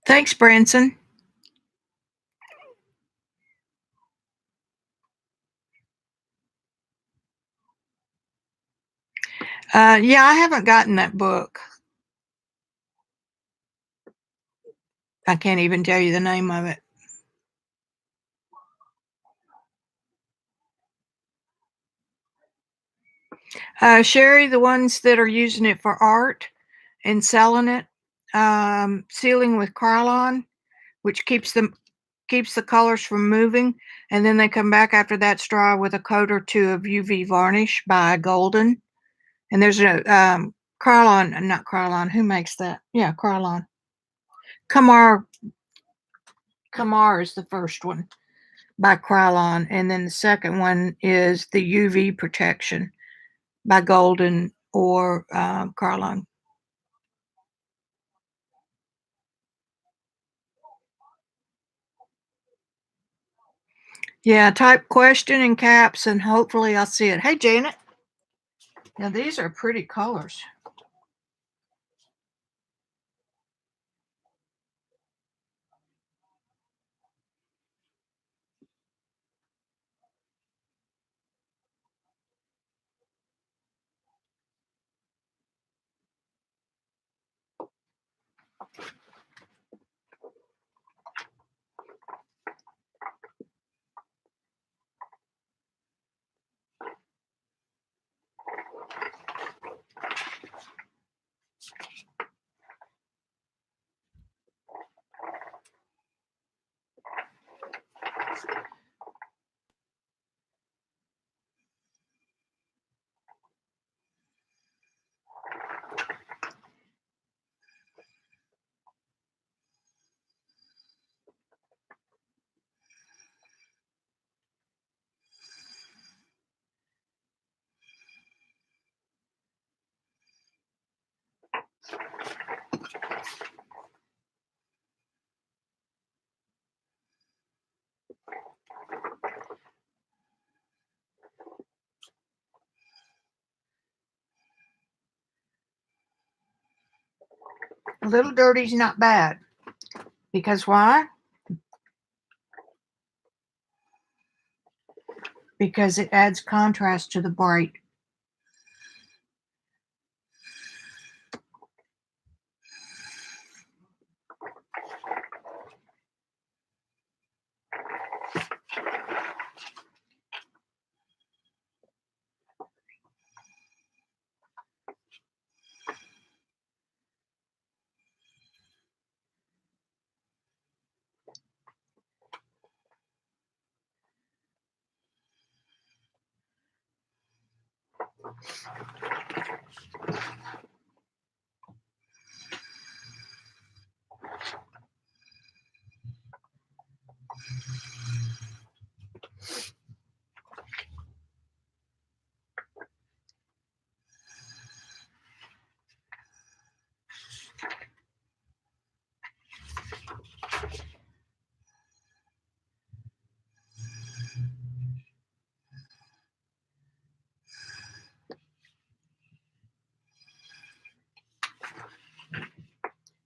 Speaker 1: Thanks, Branson. Yeah, I haven't gotten that book. I can't even tell you the name of it. Sherry, the ones that are using it for art and selling it, sealing with Krylon, which keeps the colors from moving, and then they come back after that's dry with a coat or two of UV varnish by Golden. And there's a Krylon, not Krylon. Who makes that? Yeah, Krylon. Kamar is the first one by Krylon, and then the second one is the UV protection by Golden or Krylon. Yeah, type question in caps and hopefully I'll see it. Hey, Janet. Now, these are pretty colors. A little dirty is not bad. Because why? Because it adds contrast to the bright.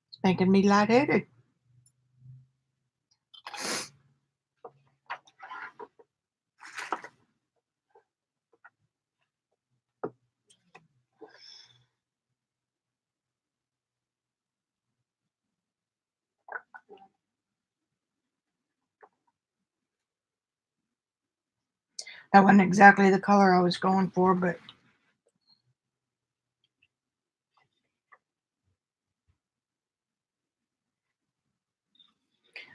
Speaker 1: It's making me lightheaded. That wasn't exactly the color I was going for, but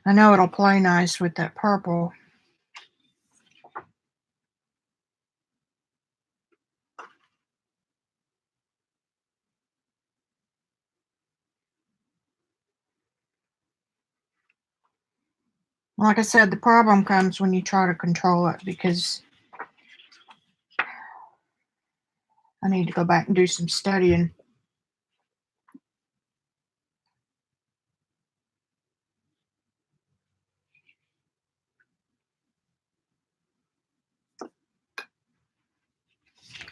Speaker 1: I know it'll play nice with that purple. Like I said, the problem comes when you try to control it because I need to go back and do some studying.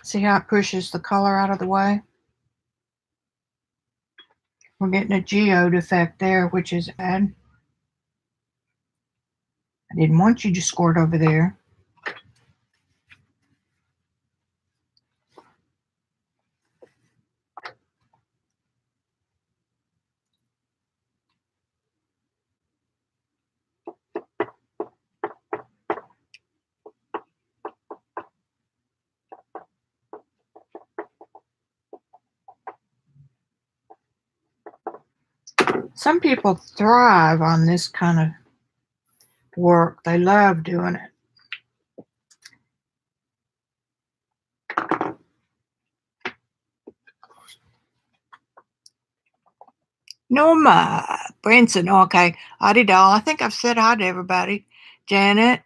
Speaker 1: See how it pushes the color out of the way? We're getting a geode effect there, which is bad. I didn't want you to squirt over there. Some people thrive on this kind of work. They love doing it. Norma Branson. Okay. Howdy, doll. I think I've said hi to everybody. Janet.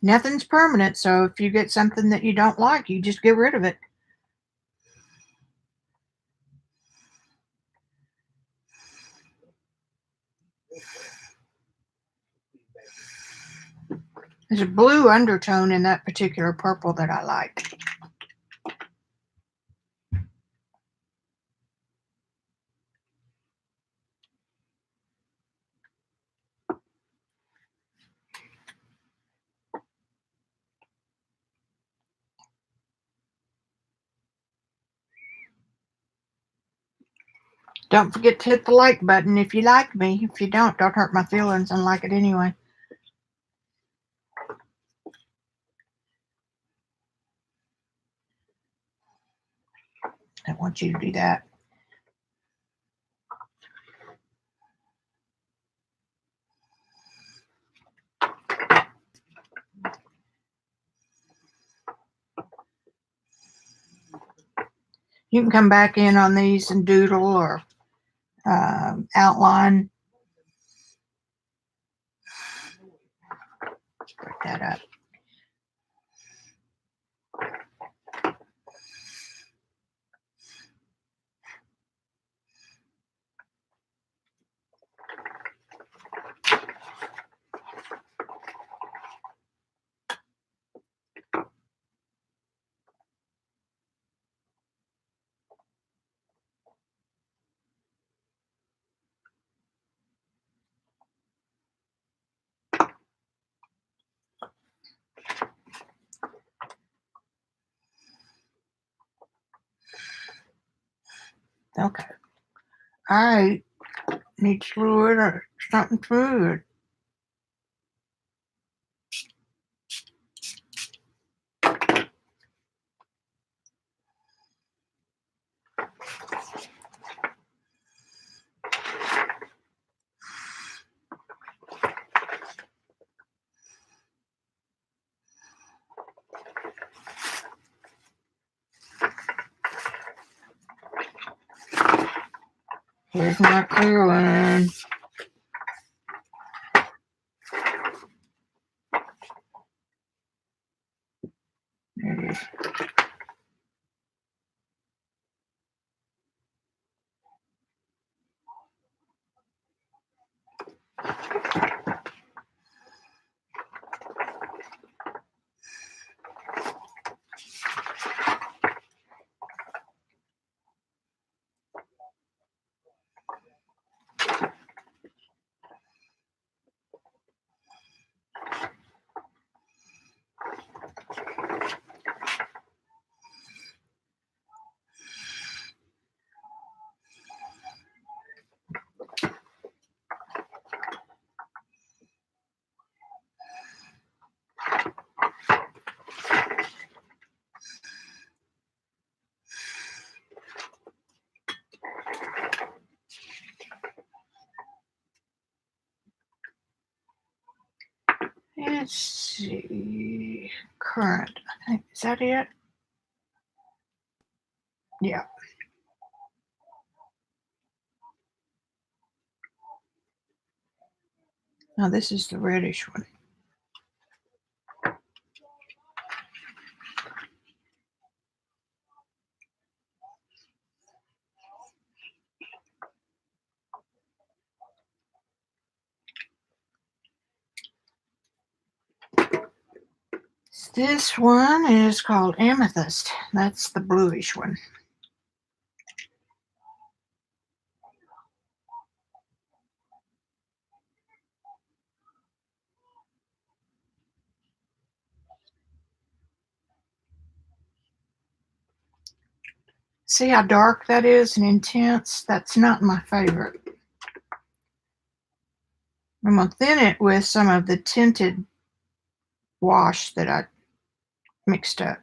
Speaker 1: Nothing's permanent, so if you get something that you don't like, you just get rid of it. There's a blue undertone in that particular purple that I like. Don't forget to hit the like button if you like me. If you don't hurt my feelings and like it anyway. I want you to do that. You can come back in on these and doodle or outline. Break that up. Okay. I need fluid or something fluid. Here's my clear one. There it is. Let's see. Current. I think, is that it? Yeah. Now this is the reddish one. This one is called Amethyst. That's the bluish one. See how dark that is and intense? That's not my favorite. I'm going to thin it with some of the tinted wash that I mixed up.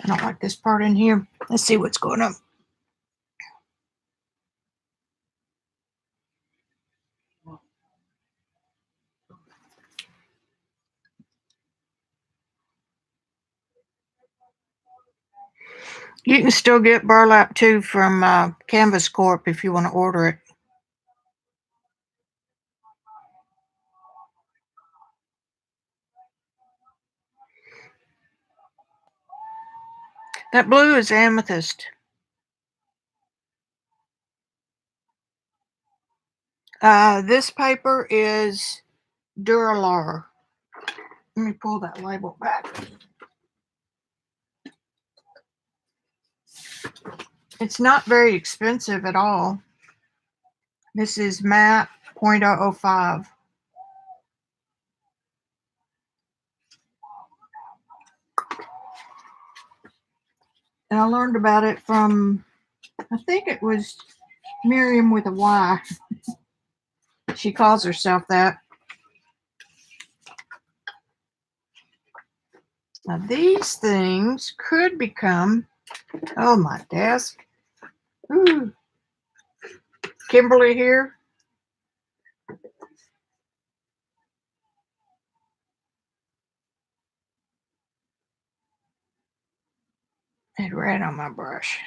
Speaker 1: I don't like this part in here. Let's see what's going on. You can still get burlap too from Canvas Corp if you want to order it. That blue is amethyst. This paper is Duralar. Let me pull that label back. It's not very expensive at all. This is matte 0.005. And I learned about it from, I think it was Miriam with a Y. She calls herself that. Now these things could become, oh my desk. Ooh. Kimberly here. It ran on my brush.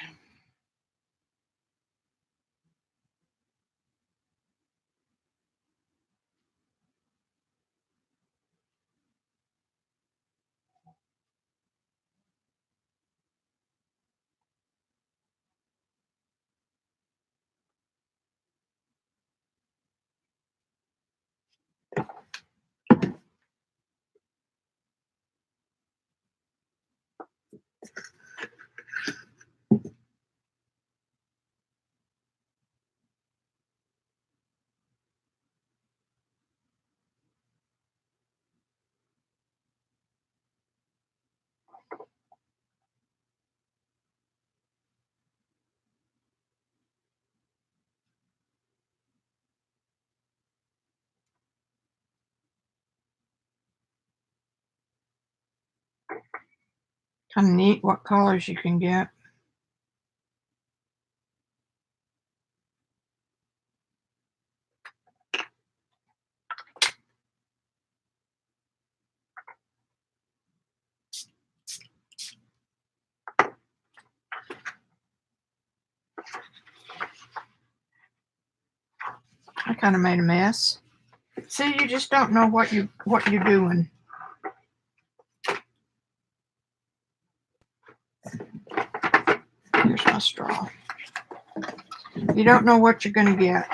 Speaker 1: Kind of neat what colors you can get. I kind of made a mess. See, you just don't know what you're doing. Here's my straw. You don't know what you're going to get.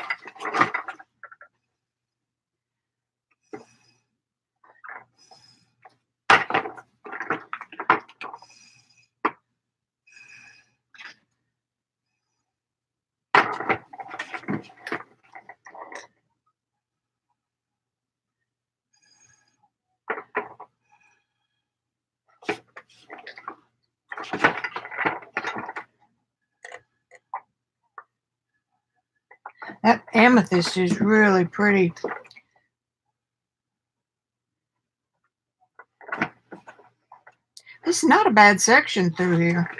Speaker 1: That amethyst is really pretty. This is not a bad section through here.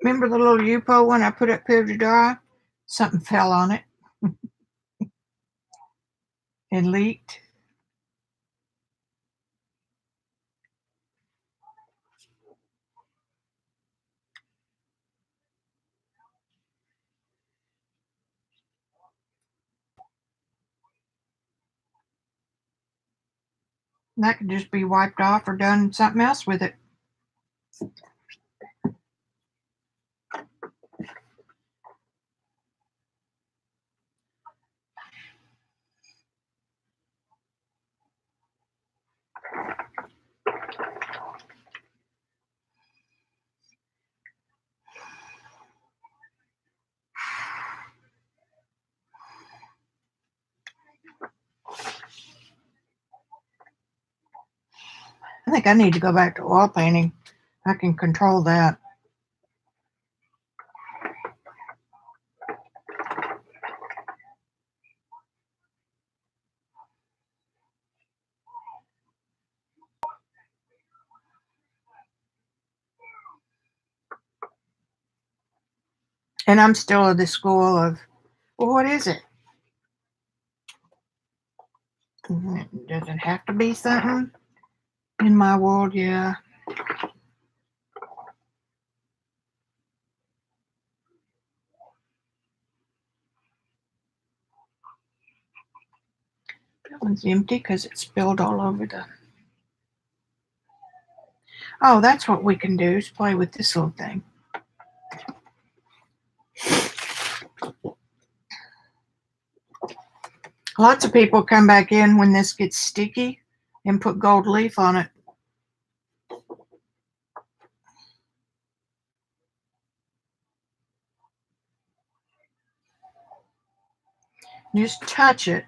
Speaker 1: Remember the little U-Po one I put up here to dry? Something fell on it and leaked. And that could just be wiped off or done something else with it. I think I need to go back to oil painting. I can control that. And I'm still of the school of, well, what is it? Does it have to be something? In my world, yeah. That one's empty because it spilled all over the... Oh, that's what we can do is play with this little thing. Lots of people come back in when this gets sticky and put gold leaf on it. Just touch it.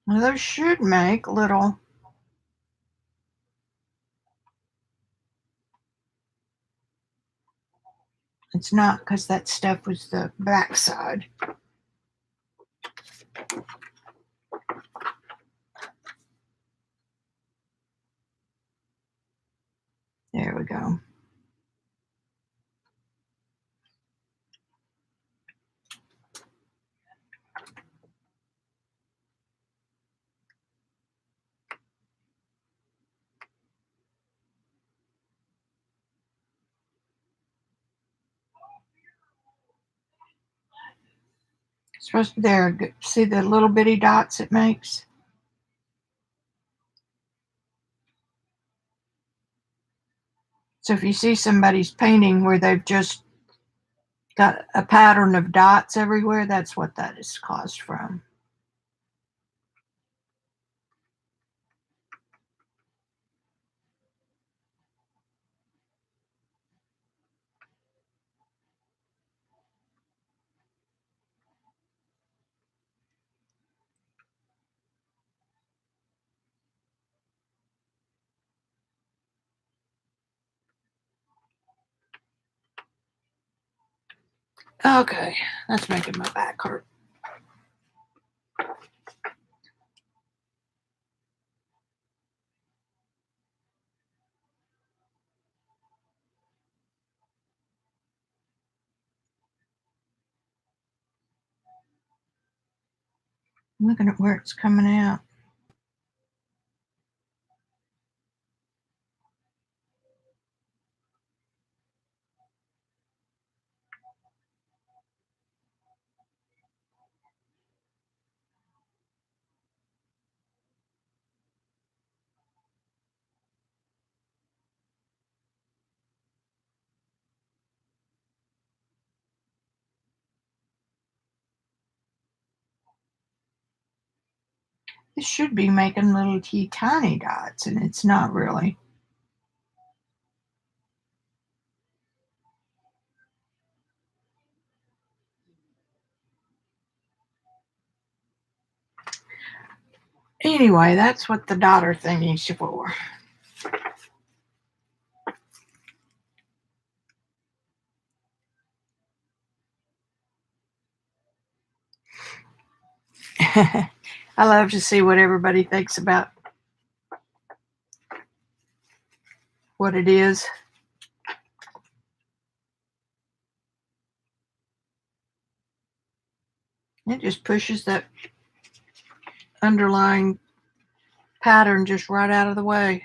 Speaker 1: Now, those should make little... It's not because that stuff was the back side. There we go. Supposed to there. See the little bitty dots it makes? So if you see somebody's painting where they've just got a pattern of dots everywhere, that's what that is caused from. Okay, that's making my back hurt. I'm looking at where it's coming out. This should be making little tiny dots, and it's not really. Anyway, that's what the daughter thingy's for. I love to see what everybody thinks about what it is. It just pushes that underlying pattern just right out of the way.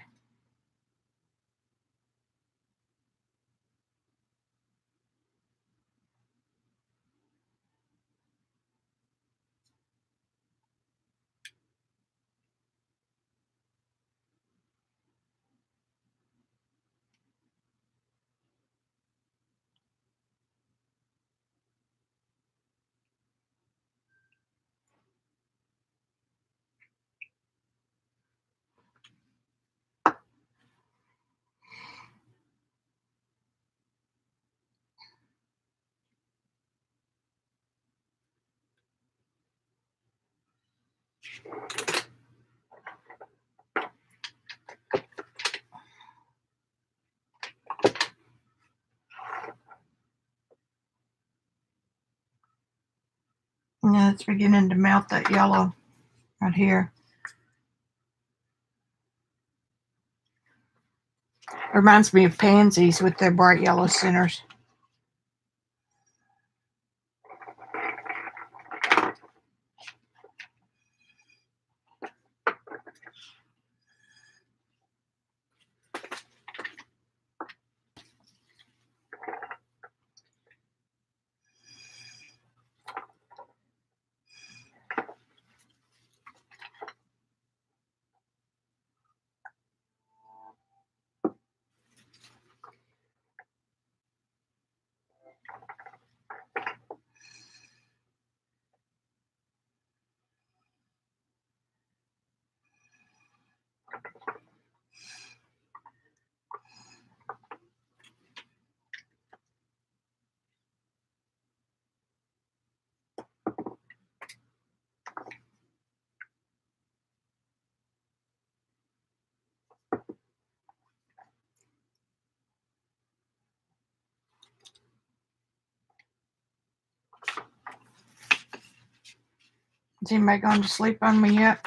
Speaker 1: Yeah, it's beginning to melt that yellow right here. It reminds me of pansies with their bright yellow centers. Has anybody gone to sleep on me yet?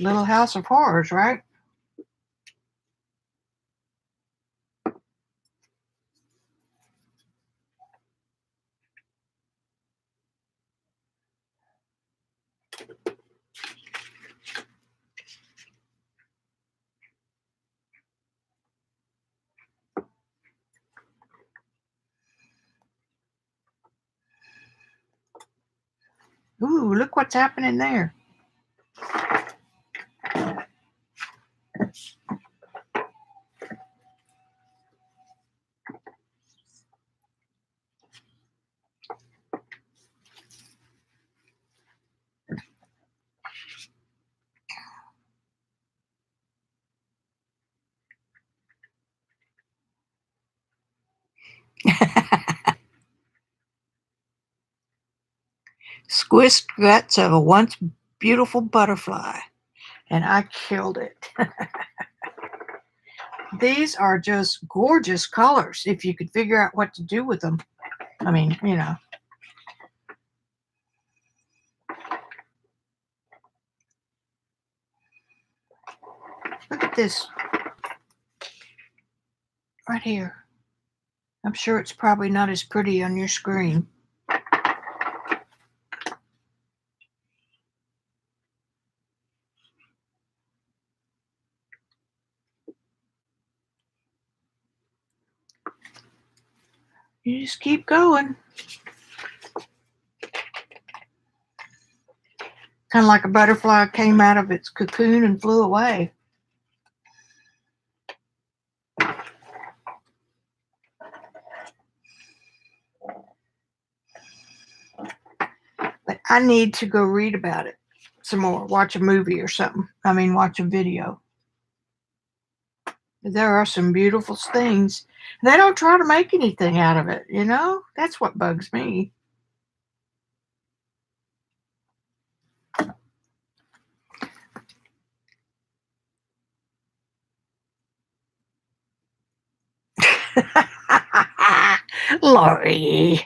Speaker 1: Little House of Horrors, right? Ooh, look what's happening there. Squished guts of a once beautiful butterfly, and I killed it. These are just gorgeous colors if you could figure out what to do with them. I mean, you know. Look at this right here. I'm sure it's probably not as pretty on your screen. You just keep going. Kind of like a butterfly came out of its cocoon and flew away. But I need to go read about it some more, watch a movie or something. I mean, watch a video. There are some beautiful things. They don't try to make anything out of it, you know? That's what bugs me. Lori.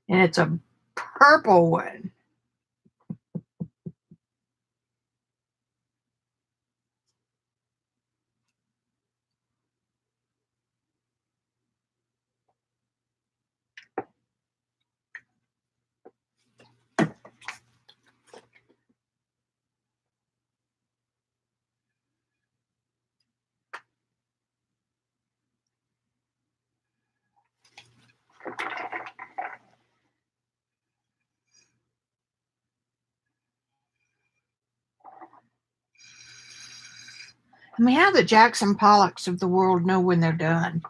Speaker 1: And it's a purple one. I mean, how the Jackson Pollocks of the world know when they're done?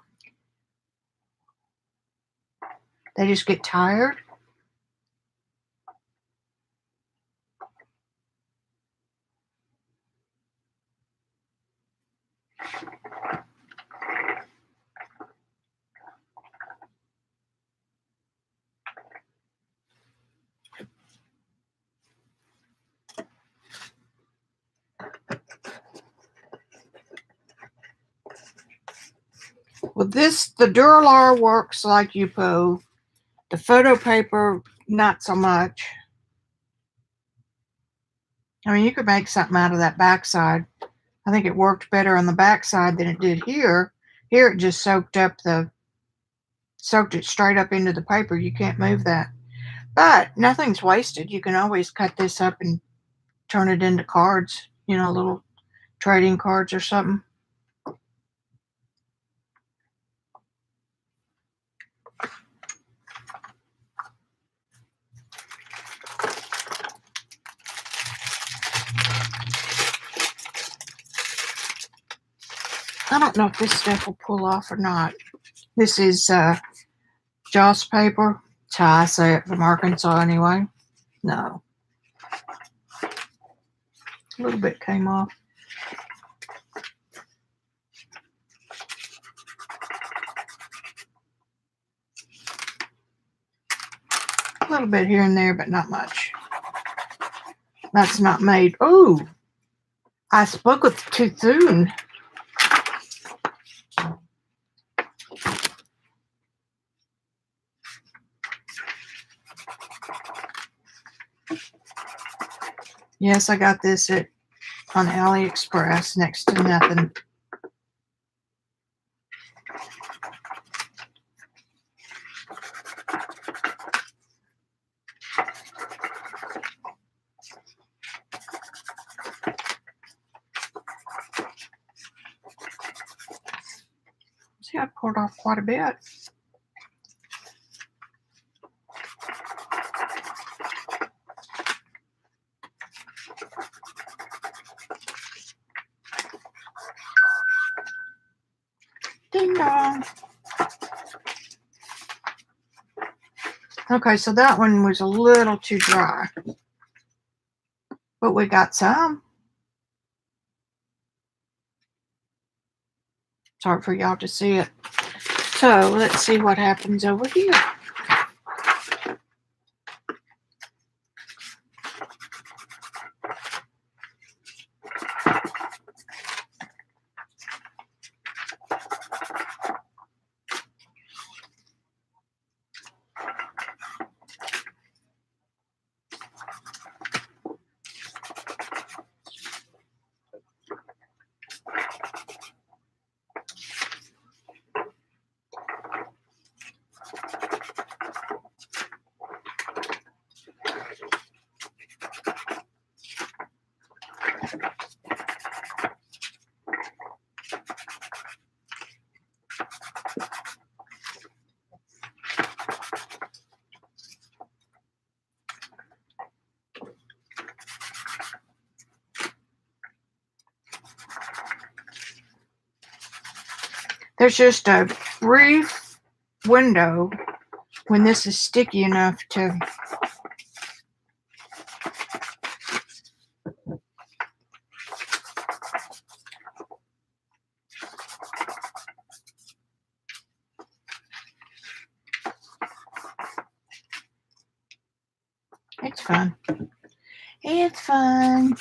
Speaker 1: They just get tired? Well, the Duralar works like Yupo. The photo paper, not so much. I mean, you could make something out of that backside. I think it worked better on the backside than it did here. Here it just soaked it straight up into the paper. You can't move that. But nothing's wasted. You can always cut this up and turn it into cards, you know, little trading cards or something. I don't know if this stuff will pull off or not. This is Joss paper. That's how I say it, from Arkansas anyway. No. A little bit came off. A little bit here and there, but not much. That's not made. Oh, I spoke with too soon. Yes, I got this on AliExpress, next to nothing. See, I poured off quite a bit. Ding dong. Okay, so that one was a little too dry, but we got some. It's hard for y'all to see it. So let's see what happens over here. There's just a brief window when this is sticky enough to it's fun. It's fun.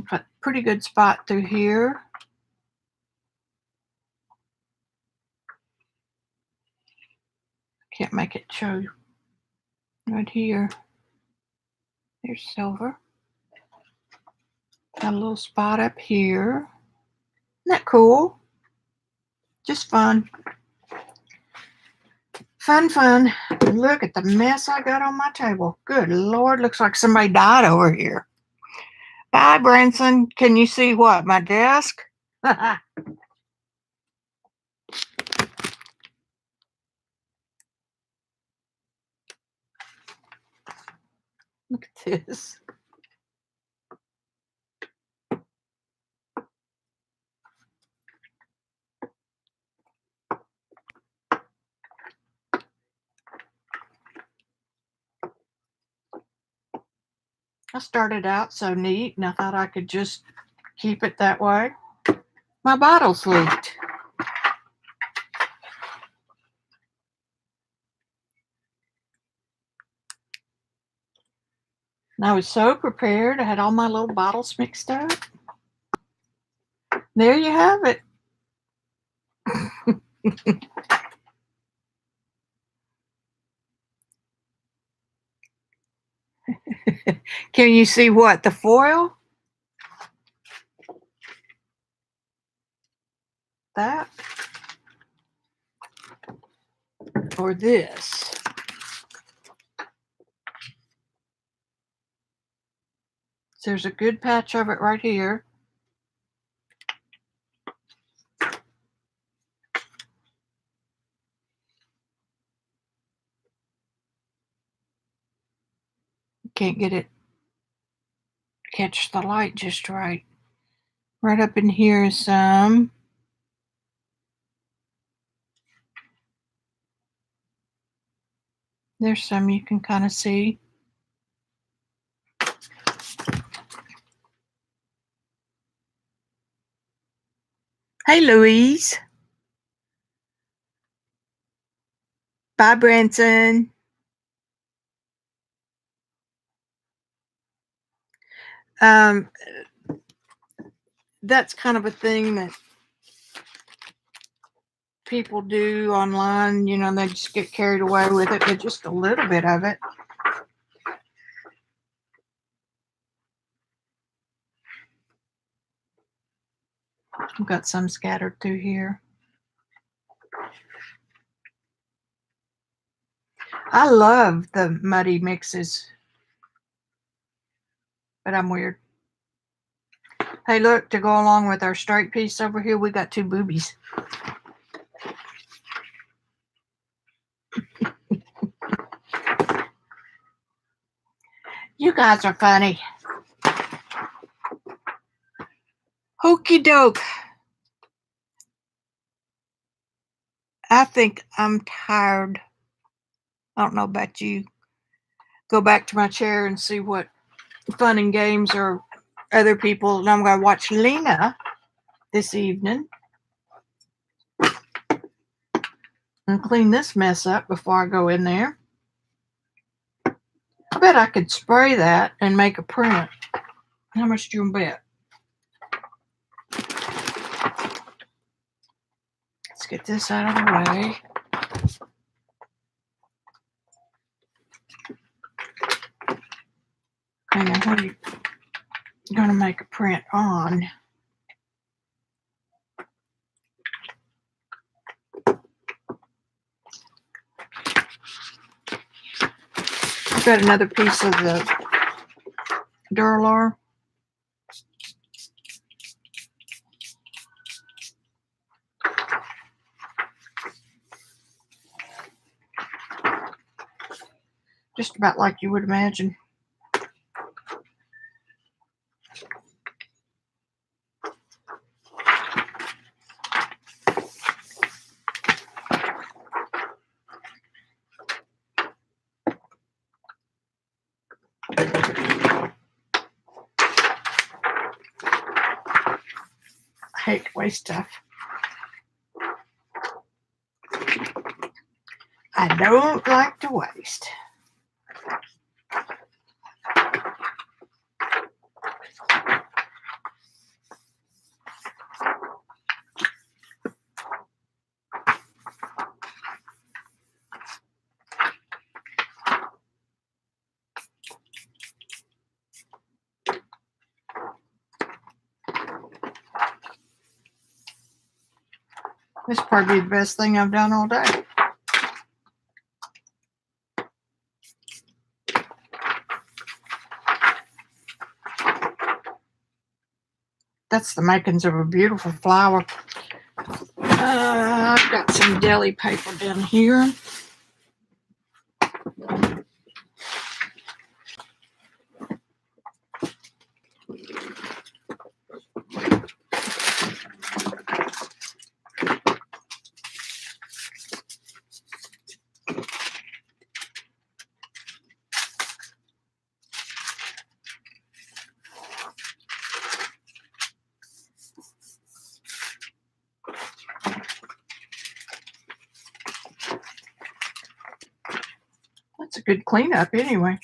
Speaker 1: Put pretty good spot through here. Can't make it show you. Right here. There's silver. Got a little spot up here. Isn't that cool? Just fun. Fun. Look at the mess I got on my table. Good Lord, looks like somebody died over here. Bye, Branson. Can you see what? My desk? Look at this. I started out so neat and I thought I could just keep it that way. My bottle's leaked. And I was so prepared. I had all my little bottles mixed up. There you have it. Can you see what? The foil? That? Or this? So there's a good patch of it right here. Can't get it catch the light just right. Right up in here is some. There's some you can kind of see. Hey, Louise. Bye, Branson. that's kind of a thing that people do online. You know, they just get carried away with it, but just a little bit of it. I've got some scattered through here. I love the muddy mixes, but I'm weird. Hey, look, to go along with our straight piece over here, we got two boobies. You guys are funny. Hokey doke. I think I'm tired. I don't know about you. Go back to my chair and see what fun and games or other people. And I'm going to watch Lena this evening and clean this mess up before I go in there. I bet I could spray that and make a print. How much do you bet? Let's get this out of the way. Okay, now what are you going to make a print on? I've got another piece of the Duralar. Just about like you would imagine. I hate to waste stuff. I don't like to waste. This is probably the best thing I've done all day. That's the makings of a beautiful flower. I've got some deli paper down here. That's a good cleanup anyway.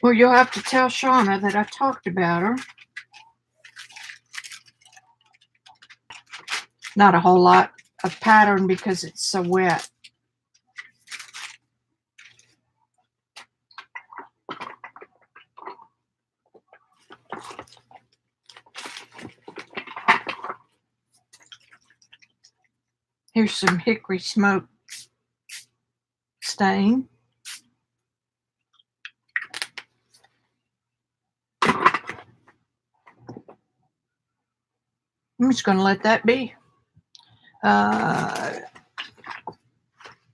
Speaker 1: Well, you'll have to tell Shauna that I talked about her. Not a whole lot of pattern because it's so wet. Here's some hickory smoke stain. I'm just going to let that be. I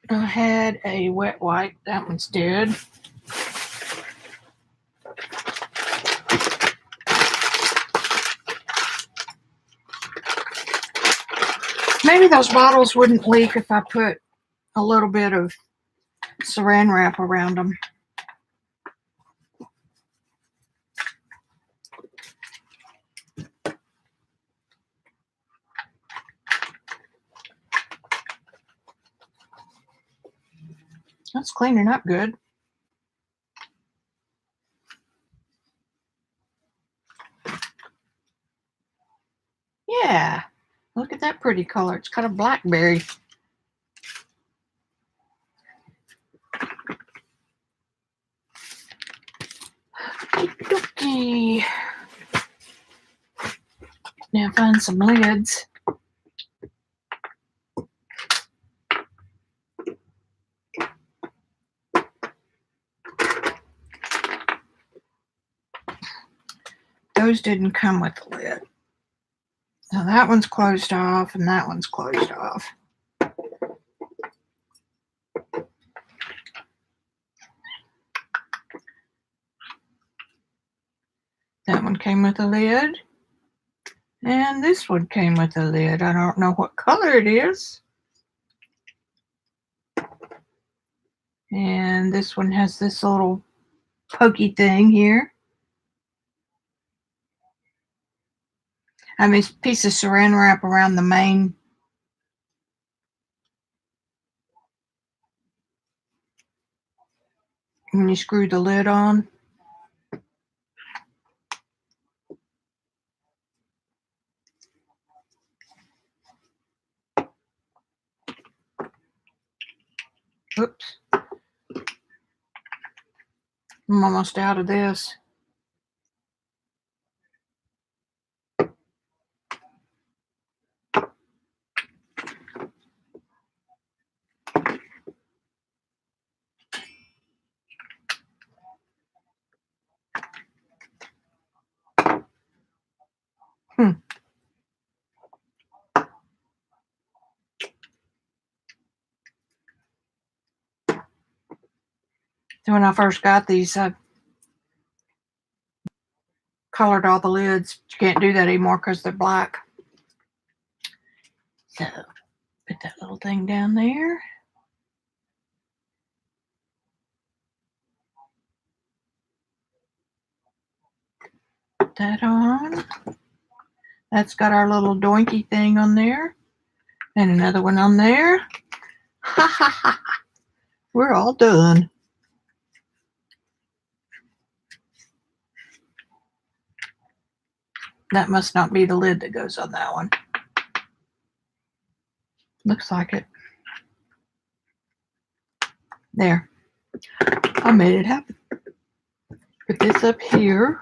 Speaker 1: had a wet wipe. That one's dead. Maybe those bottles wouldn't leak if I put a little bit of saran wrap around them. That's cleaning up good. Yeah, look at that pretty color. It's got a blackberry. Okay. Now find some lids. Those didn't come with the lid. Now that one's closed off and that one's closed off. That one came with a lid. And this one came with a lid. I don't know what color it is. And this one has this little pokey thing here. I have a piece of saran wrap around the main. When you screw the lid on. Oops. I'm almost out of this. So when I first got these, I colored all the lids. You can't do that anymore because they're black. So put that little thing down there. Put that on. That's got our little doinky thing on there. And another one on there. Ha ha ha. We're all done. That must not be the lid that goes on that one. Looks like it. There. I made it happen. Put this up here.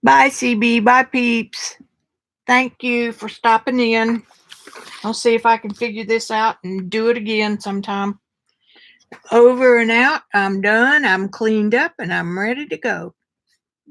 Speaker 1: Bye, CB. Bye, peeps. Thank you for stopping in. I'll see if I can figure this out and do it again sometime. Over and out. I'm done. I'm cleaned up and I'm ready to go.